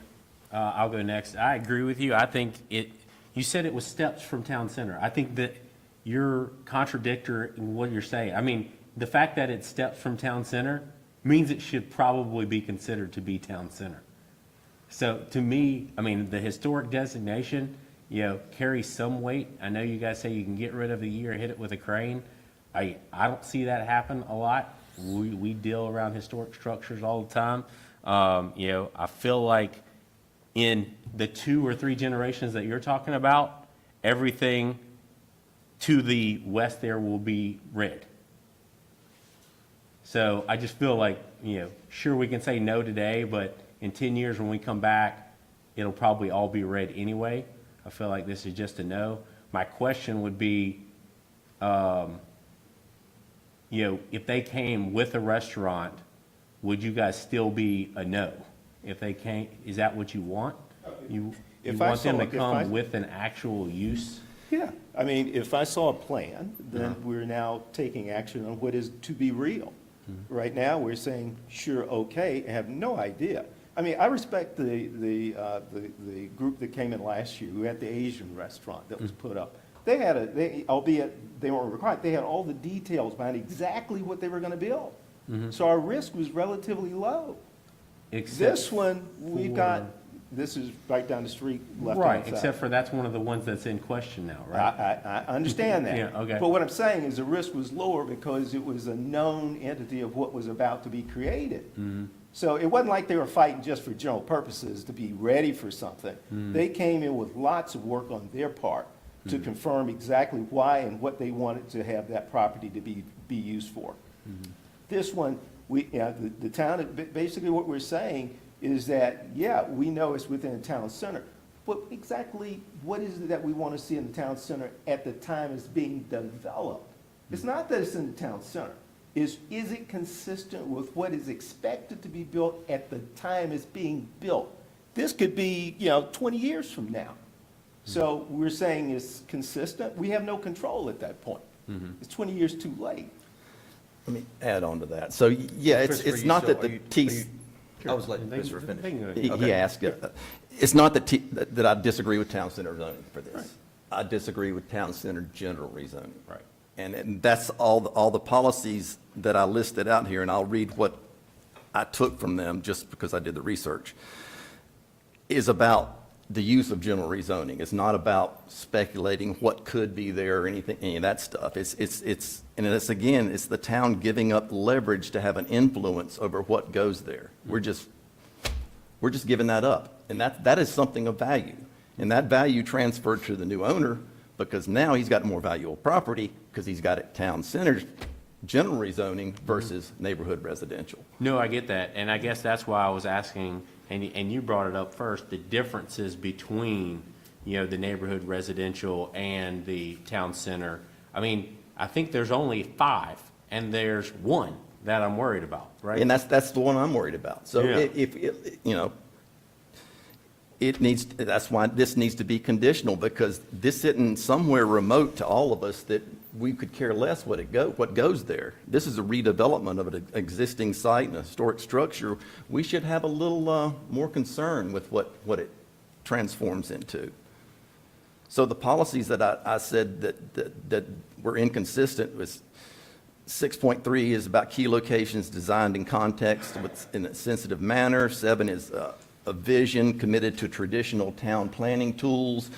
Speaker 5: I'll go next. I agree with you. I think you said it was steps from town center. I think that you're contradictory in what you're saying. I mean, the fact that it's steps from town center means it should probably be considered to be town center. So to me, I mean, the historic designation, carries some weight. I know you guys say you can get rid of a year, hit it with a crane. I don't see that happen a lot. We deal around historic structures all the time. I feel like in the 2 or 3 generations that you're talking about, everything to the west there will be red. So I just feel like, sure, we can say no today, but in 10 years when we come back, it'll probably all be red anyway. I feel like this is just a no. My question would be, if they came with a restaurant, would you guys still be a no? If they came, is that what you want? You
Speaker 6: If I
Speaker 5: want them
Speaker 6: saw-
Speaker 5: to
Speaker 6: if I-
Speaker 5: come with an actual use?
Speaker 6: Yeah, I mean, if I saw a plan, then we're now taking action on what is to be real. Right now, we're saying, sure, okay, and have no idea. I mean, I respect the group that came in last year, who had the Asian restaurant that was put up. They had albeit they weren't required, they had all the details behind exactly what they were gonna build. So our risk was relatively low.
Speaker 5: Except
Speaker 6: This one, we've got,
Speaker 5: for-
Speaker 6: this is right down the street, left-hand
Speaker 5: Right,
Speaker 6: side.
Speaker 5: except for that's one of the ones that's in question now, right?
Speaker 6: I understand that.
Speaker 5: Yeah, okay.
Speaker 6: But what I'm saying is the risk was lower because it was a known entity of what was about to be created.
Speaker 5: Mm-hmm.
Speaker 6: So it wasn't like they were fighting just for general purposes to be ready for something.
Speaker 5: Mm-hmm.
Speaker 6: They came in with lots of work on their part to
Speaker 5: Mm-hmm.
Speaker 6: confirm exactly why and what they wanted to have that property to be used for.
Speaker 5: Mm-hmm.
Speaker 6: This one, the town, basically what we're saying is that, yeah, we know it's within the town center, but exactly what is it that we want to see in the town center at the time it's being developed? It's not that it's in the town center. Is it consistent with what is expected to be built at the time it's being built? This could be, 20 years from now. So we're saying it's consistent. We have no control at that point. It's 20 years too late.
Speaker 4: Let me add on to that. So, yeah,
Speaker 1: Christopher,
Speaker 4: it's not that
Speaker 1: are
Speaker 4: the
Speaker 1: you-
Speaker 4: T,
Speaker 1: I was letting
Speaker 5: They-
Speaker 1: Christopher
Speaker 5: they
Speaker 1: finish.
Speaker 5: can go ahead.
Speaker 4: he asked, it's not that I disagree with town center zoning for this. I disagree with town center general rezoning.
Speaker 5: Right.
Speaker 4: And that's all the policies that I listed out here, and I'll read what I took from them just because I did the research, is about the use of general rezoning. It's not about speculating what could be there or anything, any of that stuff. It's the town giving up leverage to have an influence over what goes there. We're just giving that up. And that is something of value. And that value transferred to the new owner because now he's got more valuable property because he's got it town centered, general rezoning versus neighborhood residential.
Speaker 5: No, I get that, and I guess that's why I was asking, and you brought it up first, the differences between, the neighborhood residential and the town center. I mean, I think there's only 5, and there's 1 that I'm worried about, right?
Speaker 4: And that's the one I'm worried about. So
Speaker 5: Yeah.
Speaker 4: that's why this needs to be conditional, because this isn't somewhere remote to all of us that we could care less what goes there. This is a redevelopment of an existing site and a historic structure. We should have a little more concern with what it transforms into. So the policies that I said that were inconsistent was 6.3 is about key locations designed in context in a sensitive manner. 7 is a vision committed to traditional town planning tools.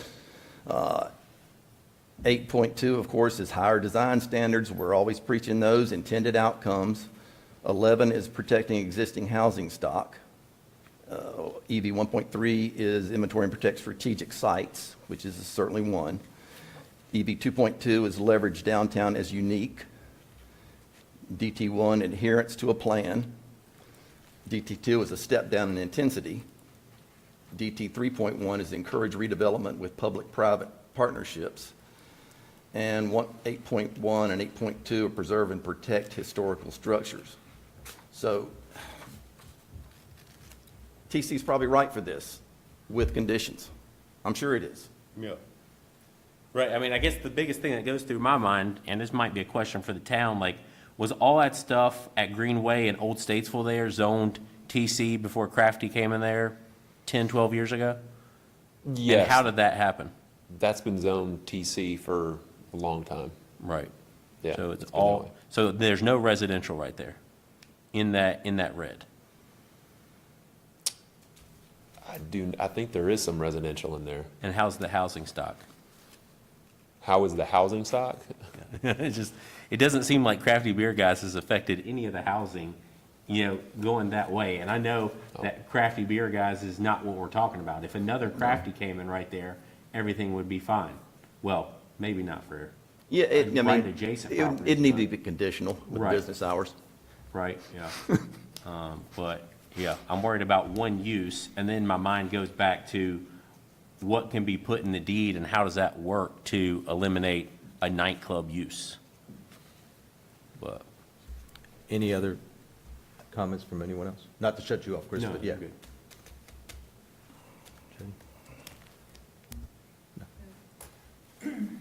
Speaker 4: 8.2, of course, is higher design standards. We're always preaching those, intended outcomes. 11 is protecting existing housing stock. EV 1.3 is inventory and protect strategic sites, which is certainly one. EV 2.2 is leverage downtown as unique. DT1, adherence to a plan. DT2 is a step down in intensity. DT 3.1 is encourage redevelopment with public-private partnerships. And 8.1 and 8.2 are preserve and protect historical structures. So TC's probably right for this with conditions. I'm sure it is.
Speaker 5: Yeah. Right, I mean, I guess the biggest thing that goes through my mind, and this might be a question for the town, like, was all that stuff at Greenway and Old Statesville there zoned TC before Crafty came in there 10, 12 years ago?
Speaker 3: Yes.
Speaker 5: And how did that happen?
Speaker 3: That's been zoned TC for a long time.
Speaker 5: Right.
Speaker 3: Yeah,
Speaker 5: So it's
Speaker 3: it's been that way.
Speaker 5: all, so there's no residential right there in that red?
Speaker 3: I think there is some residential in there.
Speaker 5: And how's the housing stock?
Speaker 3: How is the housing stock?
Speaker 5: It's just, it doesn't seem like Crafty Beer Guys has affected any of the housing, going that way. And I know that Crafty Beer Guys is not what we're talking about. If another Crafty came in right there, everything would be fine. Well, maybe not for,
Speaker 4: Yeah,
Speaker 5: Right adjacent properties,
Speaker 4: it'd need to
Speaker 5: but-
Speaker 4: be conditional with
Speaker 5: Right.
Speaker 4: business hours.
Speaker 5: right, yeah. But, yeah, I'm worried about one use, and then my mind goes back to what can be put in the deed and how does that work to eliminate a nightclub use? But,
Speaker 1: Any other comments from anyone else? Not to shut you off, Chris,
Speaker 5: No,
Speaker 1: but yeah.
Speaker 5: you're good.
Speaker 2: I'm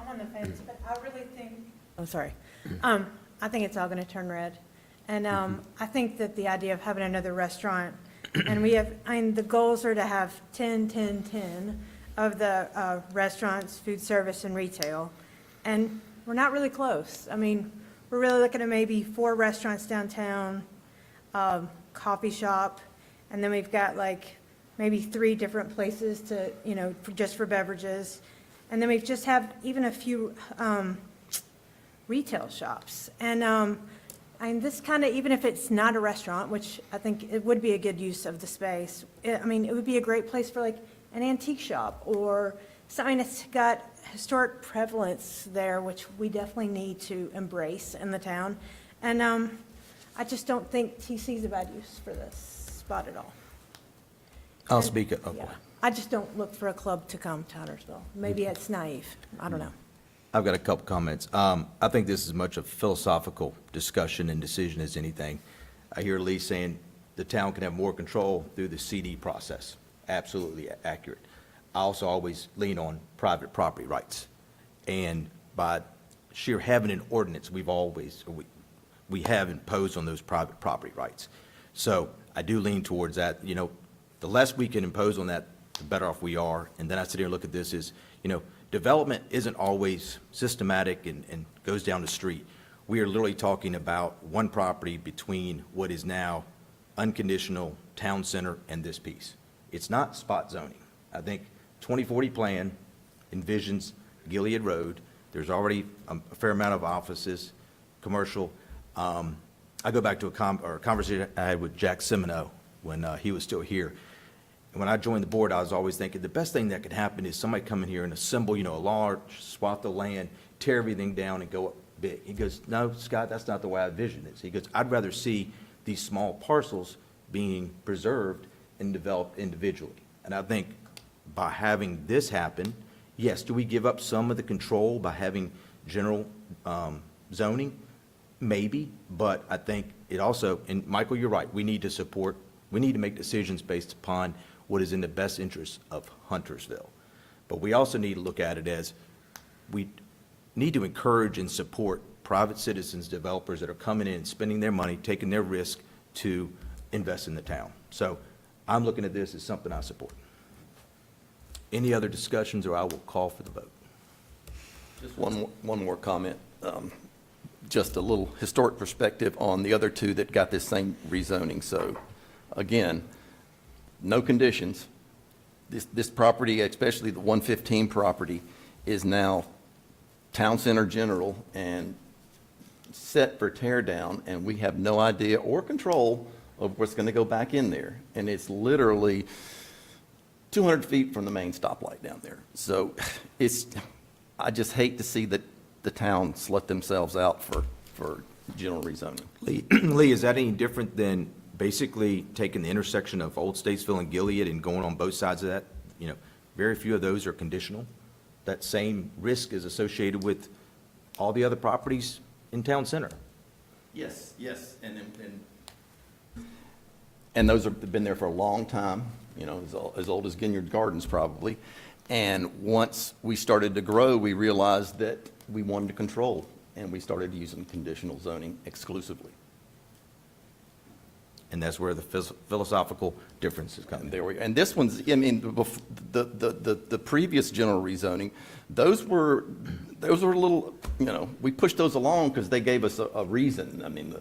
Speaker 2: on the fence, but I really think. Oh, sorry. I think it's all going to turn red. And I think that the idea of having another restaurant, and the goals are to have 10, 10, 10 of the restaurants, food service, and retail. And we're not really close. I mean, we're really looking at maybe 4 restaurants downtown, coffee shop, and then we've got like maybe 3 different places to, just for beverages. And then we've just have even a few retail shops. And this kind of, even if it's not a restaurant, which I think it would be a good use of the space, it would be a great place for like an antique shop or something that's got historic prevalence there, which we definitely need to embrace in the town. And I just don't think TC's a bad use for this spot at all.
Speaker 1: I'll speak, oh, boy.
Speaker 2: Yeah. I just don't look for a club to come to Huntersville. Maybe it's naive. I don't know.
Speaker 1: I've got a couple comments. I think this is much a philosophical discussion and decision as anything. I hear Lee saying the town can have more control through the CD process. Absolutely accurate. I also always lean on private property rights. And by sheer having an ordinance, we have imposed on those private property rights. So I do lean towards that. The less we can impose on that, the better off we are. And then I sit here and look at this as, development isn't always systematic and goes down the street. We are literally talking about one property between what is now unconditional town center and this piece. It's not spot zoning. I think 2040 plan envisions Gilead Road. There's already a fair amount of offices, commercial. I go back to a conversation I had with Jack Semino when he was still here. And when I joined the board, I was always thinking the best thing that could happen is somebody come in here and assemble, a large swath of land, tear everything down and go up big. He goes, no, Scott, that's not the way I envision it. He goes, I'd rather see these small parcels being preserved and developed individually. And I think by having this happen, yes, do we give up some of the control by having general zoning? Maybe, but I think it also, and Michael, you're right, we need to make decisions based upon what is in the best interest of Huntersville. But we also need to look at it as we need to encourage and support private citizens, developers that are coming in, spending their money, taking their risk to invest in the town. So I'm looking at this as something I support. Any other discussions, or I will call for the vote.
Speaker 4: Just one more comment. just a little historic perspective on the other two that got this same rezoning. So, again, no conditions. This property, especially the 115 property, is now Town Center General and set for tear down, and we have no idea or control of what's going to go back in there. And it's literally 200 feet from the main stoplight down there. So I just hate to see that the town slut themselves out for general rezoning.
Speaker 1: Lee, is that any different than basically taking the intersection of Old Statesville and Gilead and going on both sides of that? You know, very few of those are conditional. That same risk is associated with all the other properties in Town Center.
Speaker 4: Yes, and those have been there for a long time, you know, as old as Ginyard Gardens probably. And once we started to grow, we realized that we wanted to control, and we started using conditional zoning exclusively.
Speaker 1: And that's where the philosophical difference is
Speaker 4: And
Speaker 1: coming.
Speaker 4: there we go. And this one's, I mean, the previous general rezoning, those were a little, you know, we pushed those along because they gave us a reason. I mean,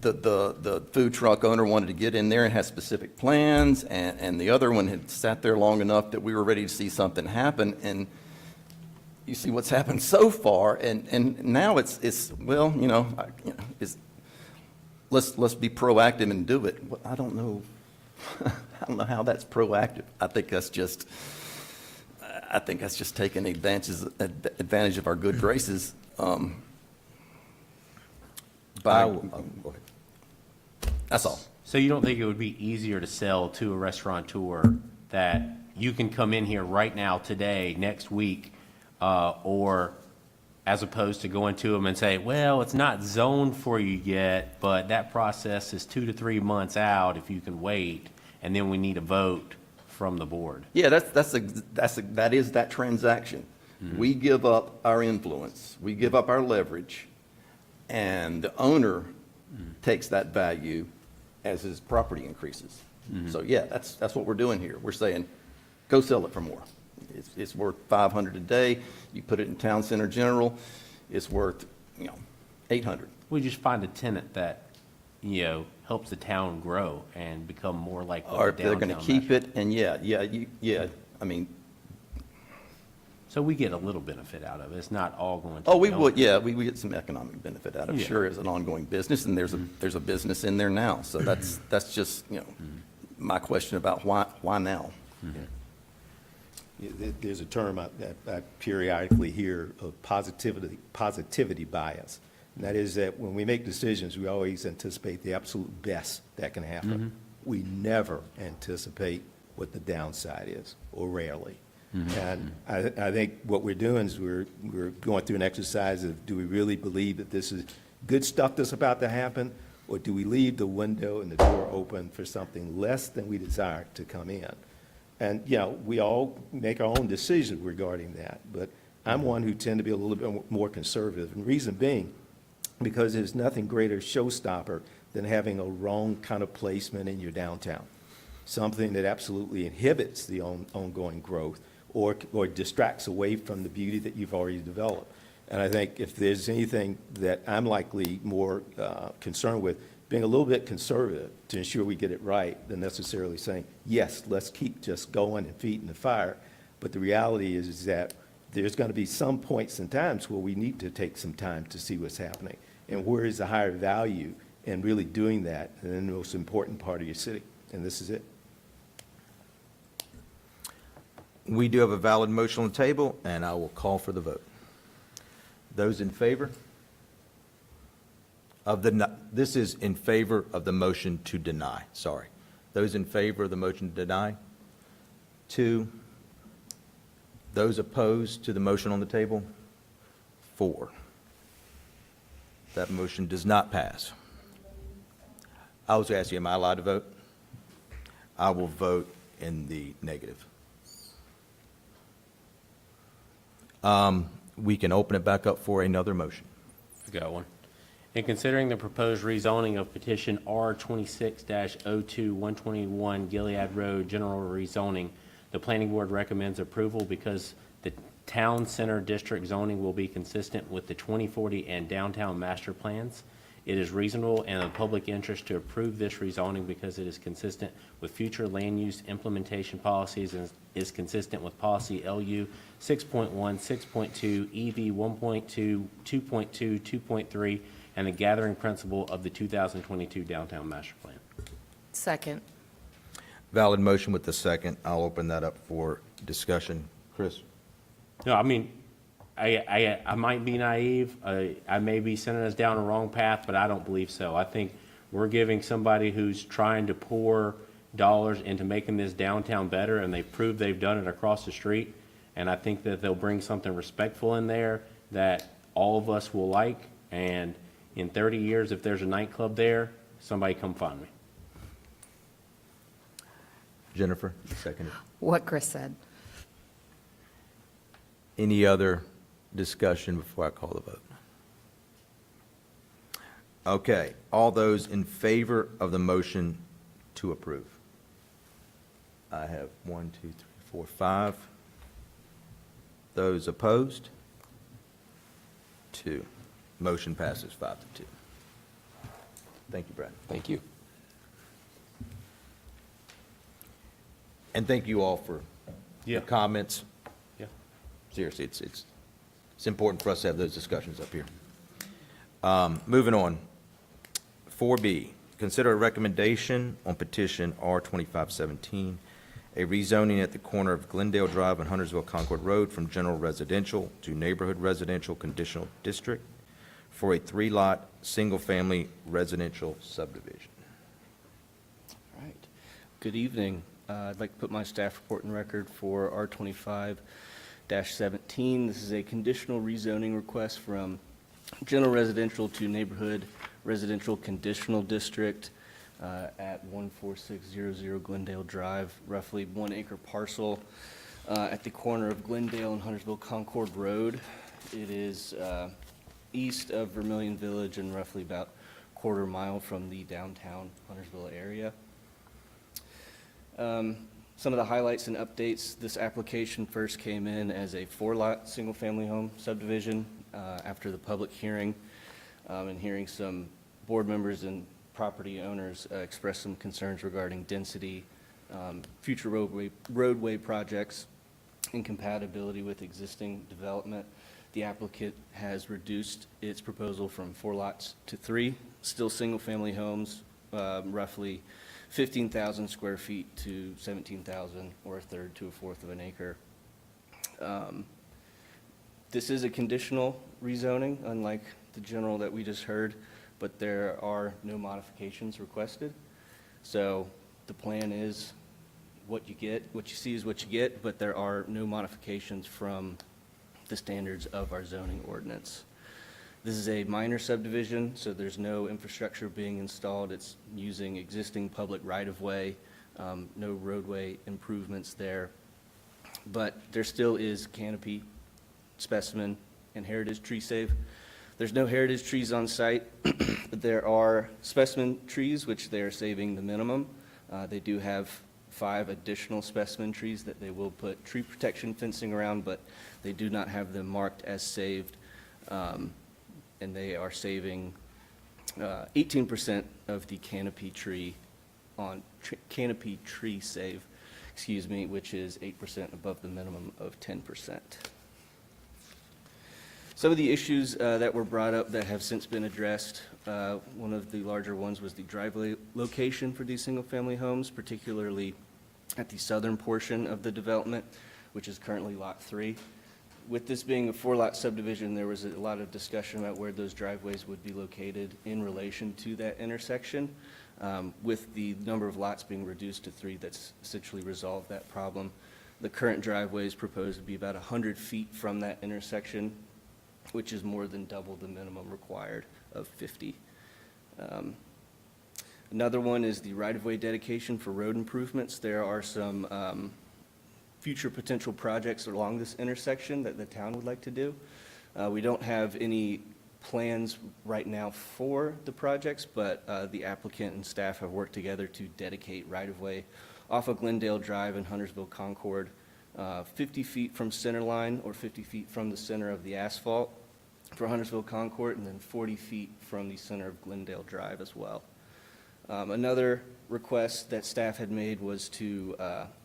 Speaker 4: the food truck owner wanted to get in there and had specific plans, and the other one had sat there long enough that we were ready to see something happen. And you see what's happened so far, and now it's well, you know, it's, let's be proactive and do it. Well, I don't know. I don't know how that's proactive. I think that's just taking advantage of our good graces.
Speaker 1: Go ahead.
Speaker 4: That's all.
Speaker 5: So you don't think it would be easier to sell to a restaurateur that you can come in here right now, today, next week, or as opposed to going to them and say, well, it's not zoned for you yet, but that process is 2 to 3 months out if you can wait, and then we need a vote from the board?
Speaker 4: Yeah, that is that transaction. We give up our influence, we give up our leverage, and the owner takes that value as his property increases. So yeah, that's what we're doing here. We're saying, go sell it for more. It's worth $500 a day. You put it in Town Center General, it's worth, you know, $800.
Speaker 5: We just find a tenant that, you know, helps the town grow and become more like what
Speaker 4: Or
Speaker 5: the
Speaker 4: if they're going to
Speaker 5: downtown
Speaker 4: keep it, and I mean,
Speaker 5: So we get a little benefit out of it. It's not all going to.
Speaker 4: oh, we
Speaker 5: the
Speaker 4: would,
Speaker 5: owner.
Speaker 4: yeah, we get some economic benefit out of it,
Speaker 5: Yeah.
Speaker 4: sure, as an ongoing business, and there's a business in there now. So that's just, you know, my question about why now?
Speaker 6: There's a term that I periodically hear of positivity bias. And that is that when we make decisions, we always anticipate the absolute best that can happen. We never anticipate what the downside is, or rarely. And I think what we're doing is we're going through an exercise of, do we really believe that this is good stuff that's about to happen? Or do we leave the window and the door open for something less than we desire to come in? And, you know, we all make our own decisions regarding that, but I'm one who tend to be a little bit more conservative. And reason being, because there's nothing greater showstopper than having a wrong kind of placement in your downtown. Something that absolutely inhibits the ongoing growth or distracts away from the beauty that you've already developed. And I think if there's anything that I'm likely more concerned with, being a little bit conservative to ensure we get it right than necessarily saying, yes, let's keep just going and feeding the fire. But the reality is that there's going to be some points and times where we need to take some time to see what's happening. And where is the higher value in really doing that in the most important part of your city? And this is it.
Speaker 1: We do have a valid motion on the table, and I will call for the vote. Those in favor of this is in favor of the motion to deny, sorry. Those in favor of the motion to deny? 2. Those opposed to the motion on the table? 4. That motion does not pass. I was asking, am I allowed to vote? I will vote in the negative. We can open it back up for another motion.
Speaker 5: I got one. In considering the proposed rezoning of petition R26-02-121 Gilead Road General Rezoning, the planning board recommends approval because the town center district zoning will be consistent with the 2040 and downtown master plans. It is reasonable and of public interest to approve this rezoning because it is consistent with future land use implementation policies and is consistent with policy LU 6.1, 6.2, EV 1.2, 2.2, 2.3, and the gathering principle of the 2022 downtown master plan.
Speaker 8: Second.
Speaker 1: Valid motion with the second. I'll open that up for discussion. Chris?
Speaker 5: No, I mean, I might be naive. I may be sending us down a wrong path, but I don't believe so. I think we're giving somebody who's trying to pour dollars into making this downtown better, and they've proved they've done it across the street. And I think that they'll bring something respectful in there that all of us will like. And in 30 years, if there's a nightclub there, somebody come find me.
Speaker 1: Jennifer, second.
Speaker 8: What Chris said.
Speaker 1: Any other discussion before I call the vote? Okay, all those in favor of the motion to approve? I have 1, 2, 3, 4, 5. Those opposed? 2. Motion passes 5 to 2. Thank you, Brad.
Speaker 3: Thank you.
Speaker 1: And thank you all for your
Speaker 5: Yeah.
Speaker 1: comments.
Speaker 5: Yeah.
Speaker 1: Seriously, it's important for us to have those discussions up here. Moving on. 4B, consider a recommendation on petition R2517, a rezoning at the corner of Glendale Drive and Huntersville Concord Road from general residential to neighborhood residential conditional district for a 3-lot, single-family residential subdivision.
Speaker 9: All right. Good evening. I'd like to put my staff report in record for R25-17. This is a conditional rezoning request from general residential to neighborhood residential conditional district at 14600 Glendale Drive, roughly 1 acre parcel at the corner of Glendale and Huntersville Concord Road. It is east of Vermilion Village and roughly about quarter mile from the downtown Huntersville area. Some of the highlights and updates, this application first came in as a 4-lot, single-family home subdivision after the public hearing and hearing some board members and property owners express some concerns regarding density, future roadway projects, incompatibility with existing development. The applicant has reduced its proposal from 4 lots to 3, still single-family homes, roughly 15,000 square feet to 17,000, or a third to a fourth of an acre. This is a conditional rezoning, unlike the general that we just heard, but there are no modifications requested. So the plan is what you get, what you see is what you get, but there are no modifications from the standards of our zoning ordinance. This is a minor subdivision, so there's no infrastructure being installed. It's using existing public right-of-way, no roadway improvements there. But there still is canopy, specimen, and heritage tree save. There's no heritage trees on site. There are specimen trees, which they are saving the minimum. They do have 5 additional specimen trees that they will put tree protection fencing around, but they do not have them marked as saved. And they are saving 18% of the canopy tree on canopy tree save, which is 8% above the minimum of 10%. Some of the issues that were brought up that have since been addressed, one of the larger ones was the driveway location for these single-family homes, particularly at the southern portion of the development, which is currently Lot 3. With this being a 4-lot subdivision, there was a lot of discussion about where those driveways would be located in relation to that intersection. With the number of lots being reduced to 3, that's essentially resolved that problem. The current driveway is proposed to be about 100 feet from that intersection, which is more than double the minimum required of 50. Another one is the right-of-way dedication for road improvements. There are some future potential projects along this intersection that the town would like to do. We don't have any plans right now for the projects, but the applicant and staff have worked together to dedicate right-of-way off of Glendale Drive and Huntersville Concord 50 feet from center line or 50 feet from the center of the asphalt for Huntersville Concourt, and then 40 feet from the center of Glendale Drive as well. Another request that staff had made was to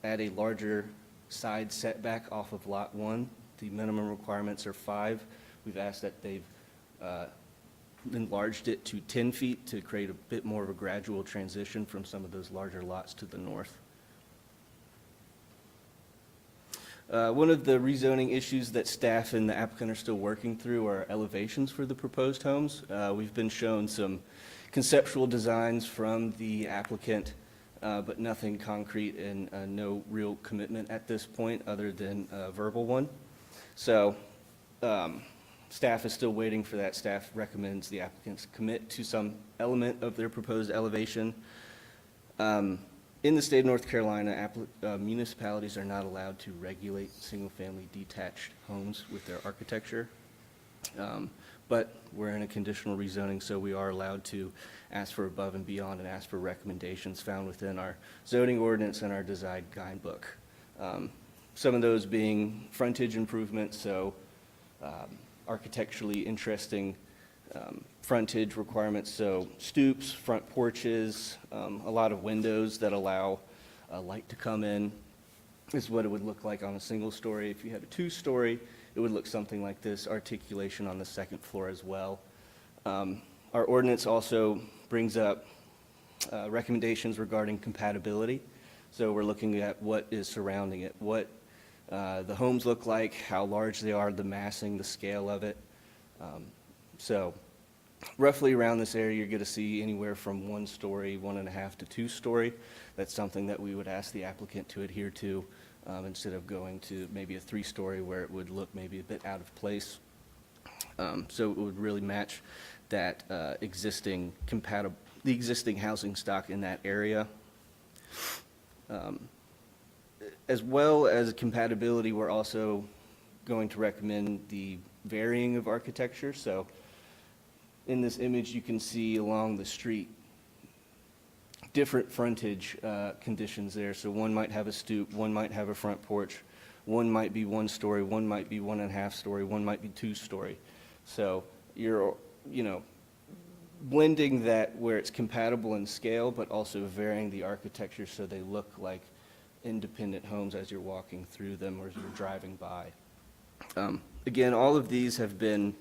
Speaker 9: add a larger side setback off of Lot 1. The minimum requirements are 5. We've asked that they've enlarged it to 10 feet to create a bit more of a gradual transition from some of those larger lots to the north. One of the rezoning issues that staff and the applicant are still working through are elevations for the proposed homes. We've been shown some conceptual designs from the applicant, but nothing concrete and no real commitment at this point other than a verbal one. So staff is still waiting for that. Staff recommends the applicants commit to some element of their proposed elevation. In the state of North Carolina, municipalities are not allowed to regulate single-family detached homes with their architecture. But we're in a conditional rezoning, so we are allowed to ask for above and beyond and ask for recommendations found within our zoning ordinance and our design guidebook. Some of those being frontage improvements, so architecturally interesting frontage requirements, so stoops, front porches, a lot of windows that allow light to come in is what it would look like on a single story. If you had a two-story, it would look something like this, articulation on the second floor as well. Our ordinance also brings up recommendations regarding compatibility. So we're looking at what is surrounding it, what the homes look like, how large they are, the massing, the scale of it. So roughly around this area, you're going to see anywhere from 1 story, 1.5 to 2 story. That's something that we would ask the applicant to adhere to instead of going to maybe a 3-story where it would look maybe a bit out of place. So it would really match that the existing housing stock in that area. As well as compatibility, we're also going to recommend the varying of architecture. So in this image, you can see along the street different frontage conditions there. So one might have a stoop, one might have a front porch, one might be 1 story, one might be 1.5 story, one might be 2 story. So you're, blending that where it's compatible in scale, but also varying the architecture so they look like independent homes as you're walking through them or as you're driving by. Again, all of these haven't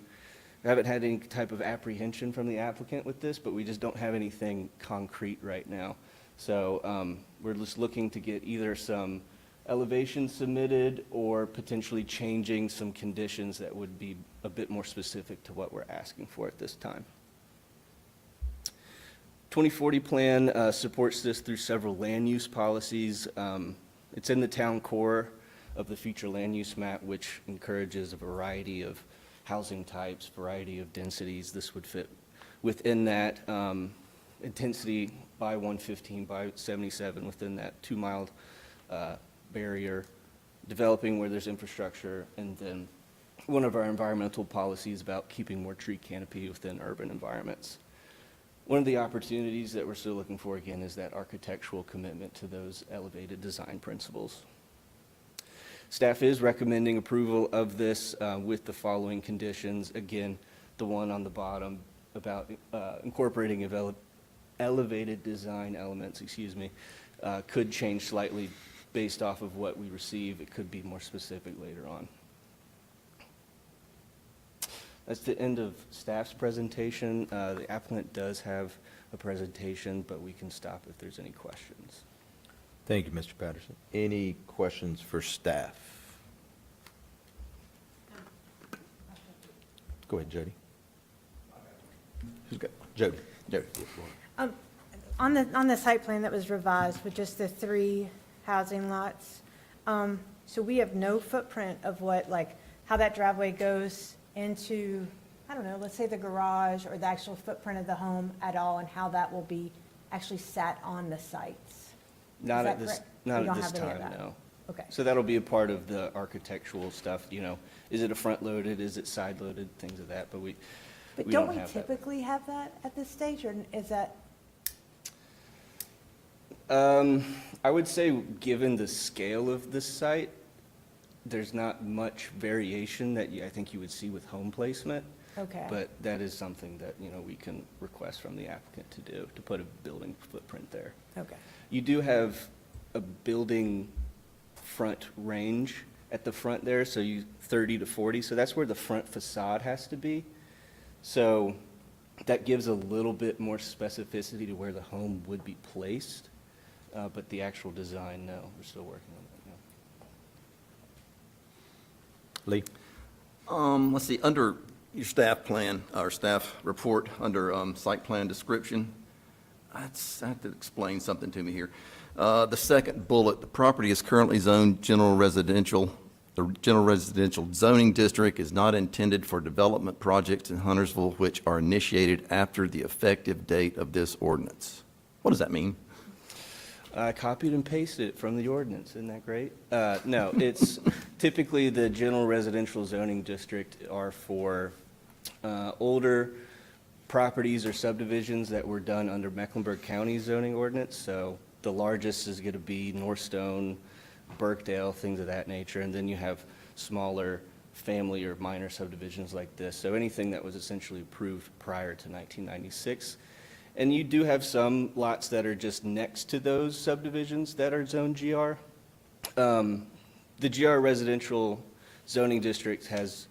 Speaker 9: had any type of apprehension from the applicant with this, but we just don't have anything concrete right now. So we're just looking to get either some elevations submitted or potentially changing some conditions that would be a bit more specific to what we're asking for at this time. 2040 plan supports this through several land use policies. It's in the town core of the future land use map, which encourages a variety of housing types, variety of densities. This would fit within that intensity by 115, by 77, within that 2-mile barrier, developing where there's infrastructure, and then one of our environmental policies about keeping more tree canopy within urban environments. One of the opportunities that we're still looking for, again, is that architectural commitment to those elevated design principles. Staff is recommending approval of this with the following conditions. Again, the one on the bottom about incorporating elevated design elements, could change slightly based off of what we receive. It could be more specific later on. That's the end of staff's presentation. The applicant does have a presentation, but we can stop if there's any questions.
Speaker 1: Thank you, Mr. Patterson. Any questions for staff? Go ahead, Jody. Who's got, Jody? Jody.
Speaker 2: On the site plan that was revised with just the 3 housing lots, so we have no footprint of how that driveway goes into, I don't know, let's say the garage or the actual footprint of the home at all, and how that will be actually sat on the sites?
Speaker 9: Not
Speaker 2: Is
Speaker 9: at
Speaker 2: that
Speaker 9: this,
Speaker 2: correct?
Speaker 9: not
Speaker 2: You
Speaker 9: at
Speaker 2: don't
Speaker 9: this
Speaker 2: have any of
Speaker 9: time,
Speaker 2: that?
Speaker 9: no.
Speaker 2: Okay.
Speaker 9: So that'll be a part of the architectural stuff, is it a front-loaded, is it side-loaded, things of that, but we
Speaker 2: But
Speaker 9: we
Speaker 2: don't
Speaker 9: don't
Speaker 2: we
Speaker 9: have that.
Speaker 2: typically have that at this stage, or is that,
Speaker 9: I would say, given the scale of this site, there's not much variation that I think you would see with home placement.
Speaker 2: Okay.
Speaker 9: But that is something that, we can request from the applicant to do, to put a building footprint there.
Speaker 2: Okay.
Speaker 9: You do have a building front range at the front there, so 30 to 40, so that's where the front facade has to be. So that gives a little bit more specificity to where the home would be placed, but the actual design, no, we're still working on that,
Speaker 1: Lee?
Speaker 4: Let's see, under your staff plan, or staff report, under site plan description, I have to explain something to me here. The second bullet, the property is currently zoned general residential. The general residential zoning district is not intended for development projects in Huntersville which are initiated after the effective date of this ordinance. What does that mean?
Speaker 9: I copied and pasted it from the ordinance, isn't that great? No, it's typically the general residential zoning district are for older properties or subdivisions that were done under Mecklenburg County zoning ordinance. So the largest is going to be Northstone, Burkdale, things of that nature. And then you have smaller family or minor subdivisions like this. So anything that was essentially approved prior to 1996. And you do have some lots that are just next to those subdivisions that are zone GR. The GR residential zoning district has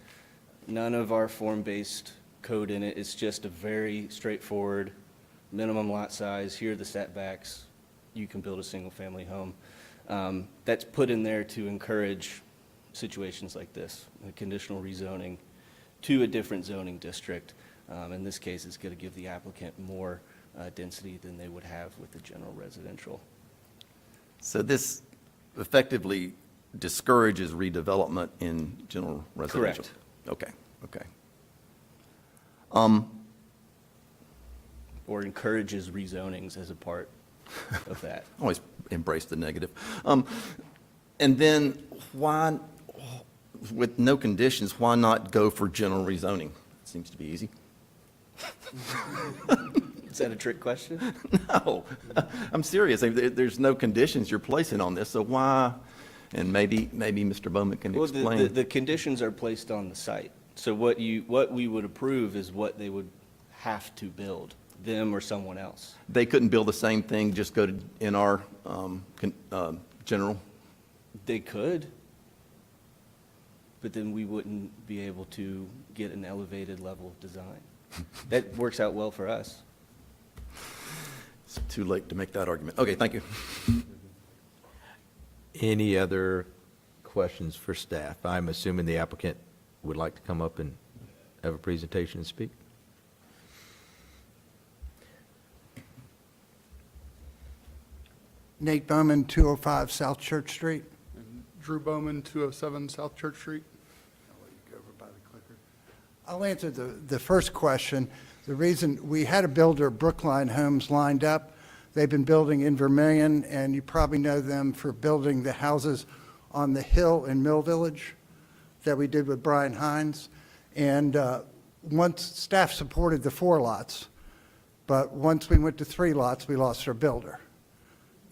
Speaker 9: none of our form-based code in it. It's just a very straightforward minimum lot size. Here are the setbacks. You can build a single-family home. That's put in there to encourage situations like this, a conditional rezoning to a different zoning district. In this case, it's going to give the applicant more density than they would have with the general residential.
Speaker 4: So this effectively discourages redevelopment in general residential?
Speaker 9: Correct.
Speaker 4: Okay, okay.
Speaker 9: Or encourages rezonings as a part of that.
Speaker 4: Always embrace the negative. And then why, with no conditions, why not go for general rezoning? Seems to be easy.
Speaker 9: Is that a trick question?
Speaker 4: No, I'm serious. There's no conditions you're placing on this, so why? And maybe Mr. Bowman can
Speaker 9: Well,
Speaker 4: explain.
Speaker 9: the conditions are placed on the site. So what we would approve is what they would have to build, them or someone else.
Speaker 4: They couldn't build the same thing, just go to NR general?
Speaker 9: They could, but then we wouldn't be able to get an elevated level of design. That works out well for us.
Speaker 4: It's too late to make that argument. Okay, thank you.
Speaker 1: Any other questions for staff? I'm assuming the applicant would like to come up and have a presentation and speak.
Speaker 10: Nate Bowman, 205 South Church Street.
Speaker 11: Drew Bowman, 207 South Church Street.
Speaker 10: I'll answer the first question. The reason, we had a builder, Brookline Homes, lined up. They've been building in Vermillion, and you probably know them for building the houses on the hill in Mill Village that we did with Brian Hines. And once staff supported the 4 lots, but once we went to 3 lots, we lost our builder.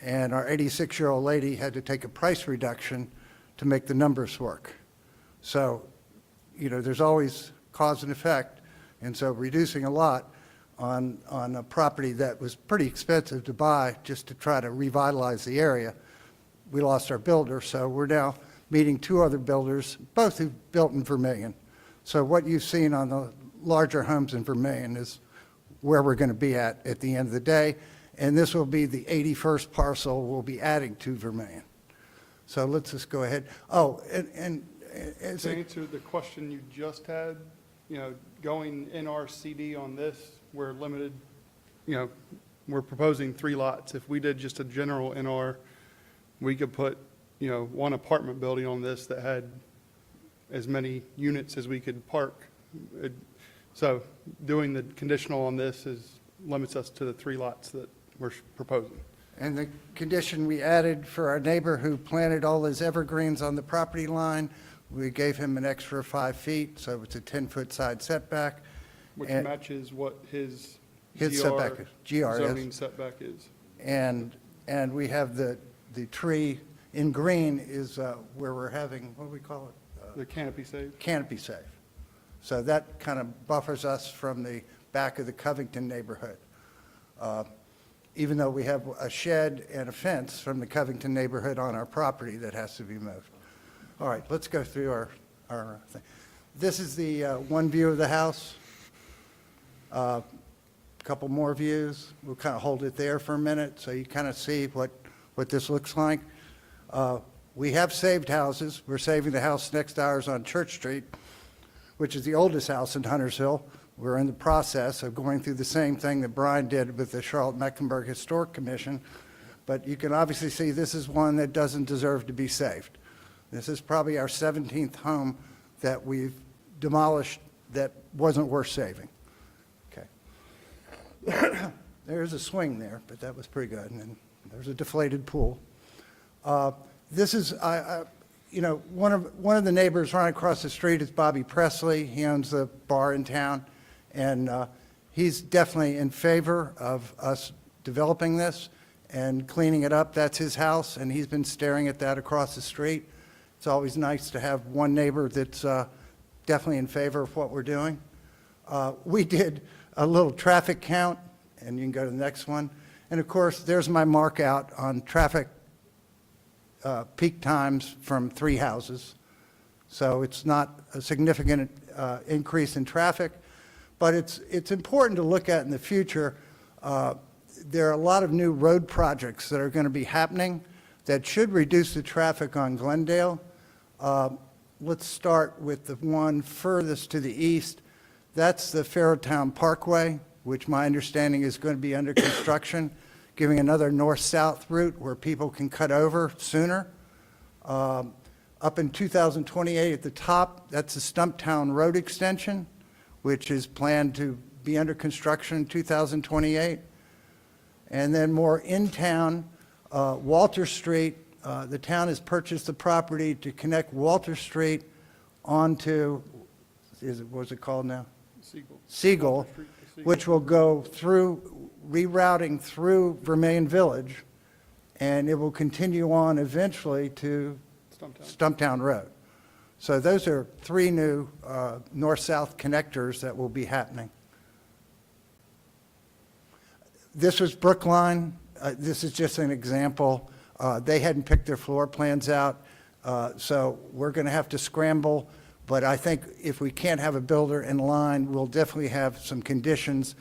Speaker 10: And our 86-year-old lady had to take a price reduction to make the numbers work. So, there's always cause and effect. And so reducing a lot on a property that was pretty expensive to buy just to try to revitalize the area, we lost our builder. So we're now meeting 2 other builders, both who built in Vermillion. So what you've seen on the larger homes in Vermillion is where we're going to be at the end of the day. And this will be the 81st parcel we'll be adding to Vermillion. So let's just go ahead. Oh, and as
Speaker 11: To
Speaker 10: a-
Speaker 11: answer the question you just had, going NRCD on this, we're limited, we're proposing 3 lots. If we did just a general NR, we could put, 1 apartment building on this that had as many units as we could park. So doing the conditional on this limits us to the 3 lots that we're proposing.
Speaker 10: And the condition we added for our neighbor who planted all his evergreens on the property line, we gave him an extra 5 feet, so it's a 10-foot side setback.
Speaker 11: Which
Speaker 10: And-
Speaker 11: matches what his
Speaker 10: His setback is- GR is.
Speaker 11: zoning setback is.
Speaker 10: And we have the tree in green is where we're having, what do we call it?
Speaker 11: The canopy save.
Speaker 10: Canopy safe. So that kind of buffers us from the back of the Covington neighborhood. Even though we have a shed and a fence from the Covington neighborhood on our property that has to be moved. All right, let's go through our thing. This is the one view of the house. Couple more views. We'll kind of hold it there for a minute so you kind of see what this looks like. We have saved houses. We're saving the house next to ours on Church Street, which is the oldest house in Huntersville. We're in the process of going through the same thing that Brian did with the Charlotte-Mecklenburg Historic Commission. But you can obviously see this is one that doesn't deserve to be saved. This is probably our 17th home that we've demolished that wasn't worth saving. Okay. There's a swing there, but that was pretty good. And then there's a deflated pool. This is, you know, one of the neighbors right across the street is Bobby Presley. He owns the bar in town, and he's definitely in favor of us developing this and cleaning it up. That's his house, and he's been staring at that across the street. It's always nice to have one neighbor that's definitely in favor of what we're doing. We did a little traffic count, and you can go to the next one. And of course, there's my mark out on traffic peak times from 3 houses. So it's not a significant increase in traffic, but it's important to look at in the future. There are a lot of new road projects that are going to be happening that should reduce the traffic on Glendale. Let's start with the one furthest to the east. That's the Fairtown Parkway, which my understanding is going to be under construction, giving another north-south route where people can cut over sooner. Up in 2028 at the top, that's the Stumptown Road extension, which is planned to be under construction in 2028. And then more in town, Walter Street, the town has purchased the property to connect Walter Street onto, what's it called now? Siegel, which will go through, rerouting through Vermillion Village, and it will continue on eventually to Stumptown Road. So those are 3 new north-south connectors that will be happening. This was Brookline. This is just an example. They hadn't picked their floor plans out, so we're going to have to scramble. But I think if we can't have a builder in line, we'll definitely have some conditions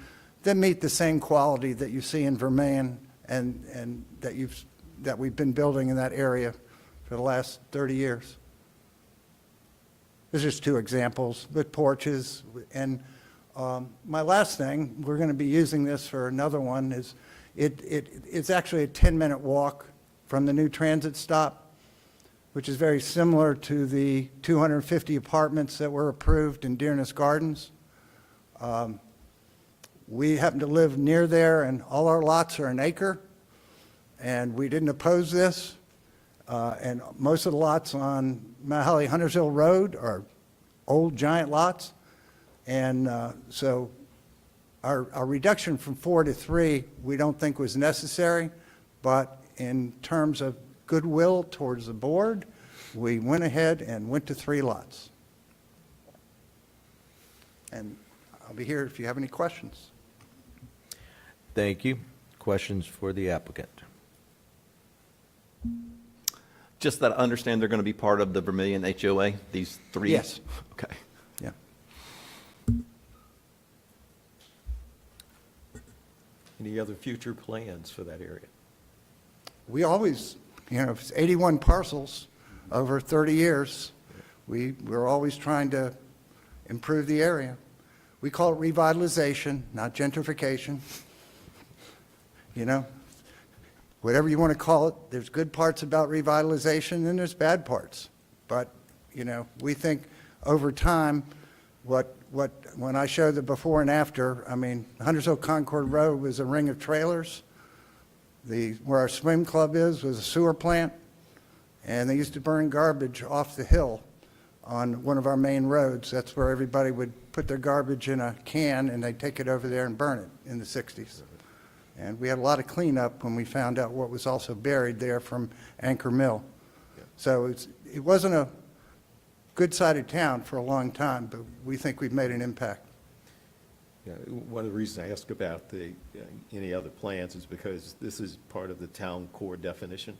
Speaker 10: that meet the same quality that you see in Vermillion and that we've been building in that area for the last 30 years. There's just 2 examples with porches. And my last thing, we're going to be using this for another one, is it's actually a 10-minute walk from the new transit stop, which is very similar to the 250 apartments that were approved in Dearness Gardens. We happen to live near there, and all our lots are an acre, and we didn't oppose this. And most of the lots on Mount Holly Huntersville Road are old giant lots. And so our reduction from 4 to 3, we don't think was necessary, but in terms of goodwill towards the board, we went ahead and went to 3 lots. And I'll be here if you have any questions.
Speaker 1: Thank you. Questions for the applicant?
Speaker 4: Just that I understand they're going to be part of the Vermillion HOA, these 3?
Speaker 10: Yes.
Speaker 4: Okay.
Speaker 10: Yeah.
Speaker 6: Any other future plans for that area?
Speaker 10: We always, you know, it's 81 parcels over 30 years. We're always trying to improve the area. We call it revitalization, not gentrification. You know, whatever you want to call it, there's good parts about revitalization and there's bad parts. But, you know, we think over time, when I show the before and after, I mean, Huntersville Concord Road was a ring of trailers. Where our swim club is was a sewer plant, and they used to burn garbage off the hill on one of our main roads. That's where everybody would put their garbage in a can, and they'd take it over there and burn it in the 60s. And we had a lot of cleanup when we found out what was also buried there from Anchor Mill. So it wasn't a good side of town for a long time, but we think we've made an impact.
Speaker 6: Yeah, one of the reasons I ask about any other plans is because this is part of the town core definition.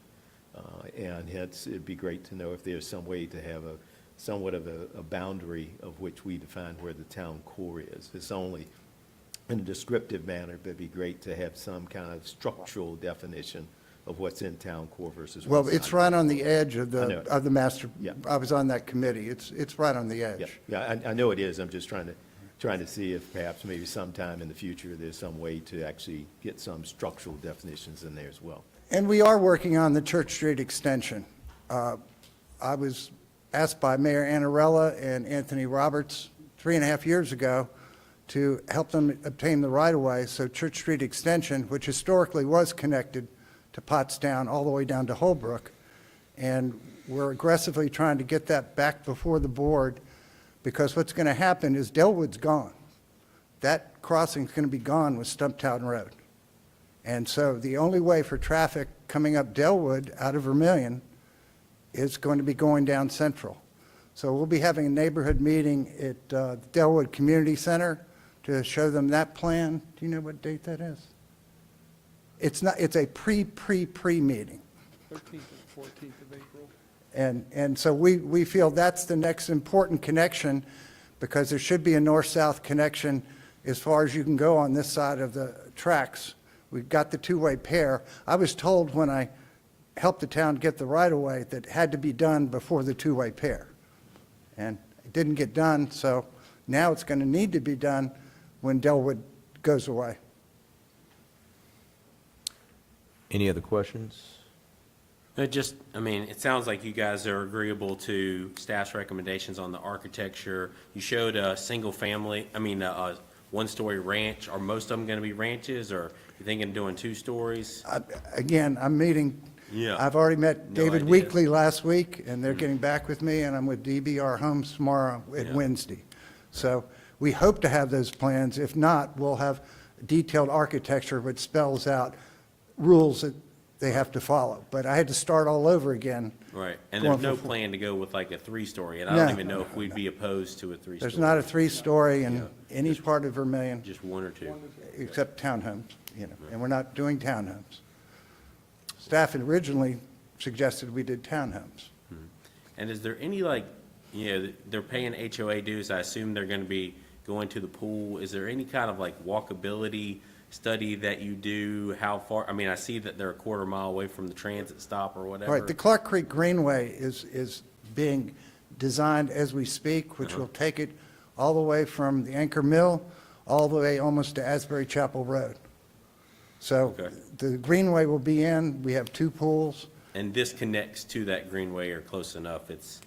Speaker 6: And hence, it'd be great to know if there's some way to have somewhat of a boundary of which we define where the town core is. It's only in a descriptive manner, but it'd be great to have some kind of structural definition of what's in town core versus
Speaker 10: Well,
Speaker 6: what's
Speaker 10: it's
Speaker 6: not.
Speaker 10: right on the edge of
Speaker 6: I know.
Speaker 10: the master,
Speaker 6: Yeah.
Speaker 10: I was on that committee. It's right on the
Speaker 6: Yeah,
Speaker 10: edge.
Speaker 6: yeah, I know it is. I'm just trying to see if perhaps maybe sometime in the future, there's some way to actually get some structural definitions in there as well.
Speaker 10: And we are working on the Church Street extension. I was asked by Mayor Annarella and Anthony Roberts 3.5 years ago to help them obtain the right-of-way, so Church Street extension, which historically was connected to Pottstown all the way down to Holbrook, and we're aggressively trying to get that back before the board, because what's going to happen is Delwood's gone. That crossing's going to be gone with Stumptown Road. And so the only way for traffic coming up Delwood out of Vermillion is going to be going down Central. So we'll be having a neighborhood meeting at the Delwood Community Center to show them that plan. Do you know what date that is? It's not, it's a pre-meeting.
Speaker 11: 13th and 14th of April.
Speaker 10: And so we feel that's the next important connection, because there should be a north-south connection as far as you can go on this side of the tracks. We've got the two-way pair. I was told when I helped the town get the right-of-way that it had to be done before the two-way pair. And it didn't get done, so now it's going to need to be done when Delwood goes away.
Speaker 1: Any other questions?
Speaker 5: It sounds like you guys are agreeable to staff's recommendations on the architecture. You showed a one-story ranch. Are most of them going to be ranches, or you thinking of doing 2 stories?
Speaker 10: Again, I'm meeting,
Speaker 5: Yeah.
Speaker 10: I've already met
Speaker 5: No
Speaker 10: David
Speaker 5: ideas.
Speaker 10: Weekly last week, and they're getting back with me, and I'm with DBR Homes tomorrow at
Speaker 5: Yeah.
Speaker 10: Wednesday. So we hope to have those plans. If not, we'll have detailed architecture which spells out rules that they have to follow. But I had to start all over again.
Speaker 5: Right, and
Speaker 10: Going
Speaker 5: there's no
Speaker 10: for-
Speaker 5: plan to go with like a 3-story, and I
Speaker 10: No.
Speaker 5: don't even know if we'd be opposed to a 3-story.
Speaker 10: There's not a 3-story in any part of Vermillion
Speaker 5: Just 1 or 2.
Speaker 10: except townhomes, and we're not doing townhomes. Staff had originally suggested we did townhomes.
Speaker 5: And is there any they're paying HOA dues, I assume they're gonna be going to the pool. Is there any kind of walkability study that you do? How far, I see that they're a 1/4 mile away from the transit stop or whatever.
Speaker 10: Right, the Clark Creek Greenway is being designed as we speak, which will take it all the way from the Anchor Mill, all the way almost to Asbury Chapel Road. So
Speaker 5: Okay.
Speaker 10: the Greenway will be in, we have 2 pools.
Speaker 5: And this connects to that greenway or close enough, it's,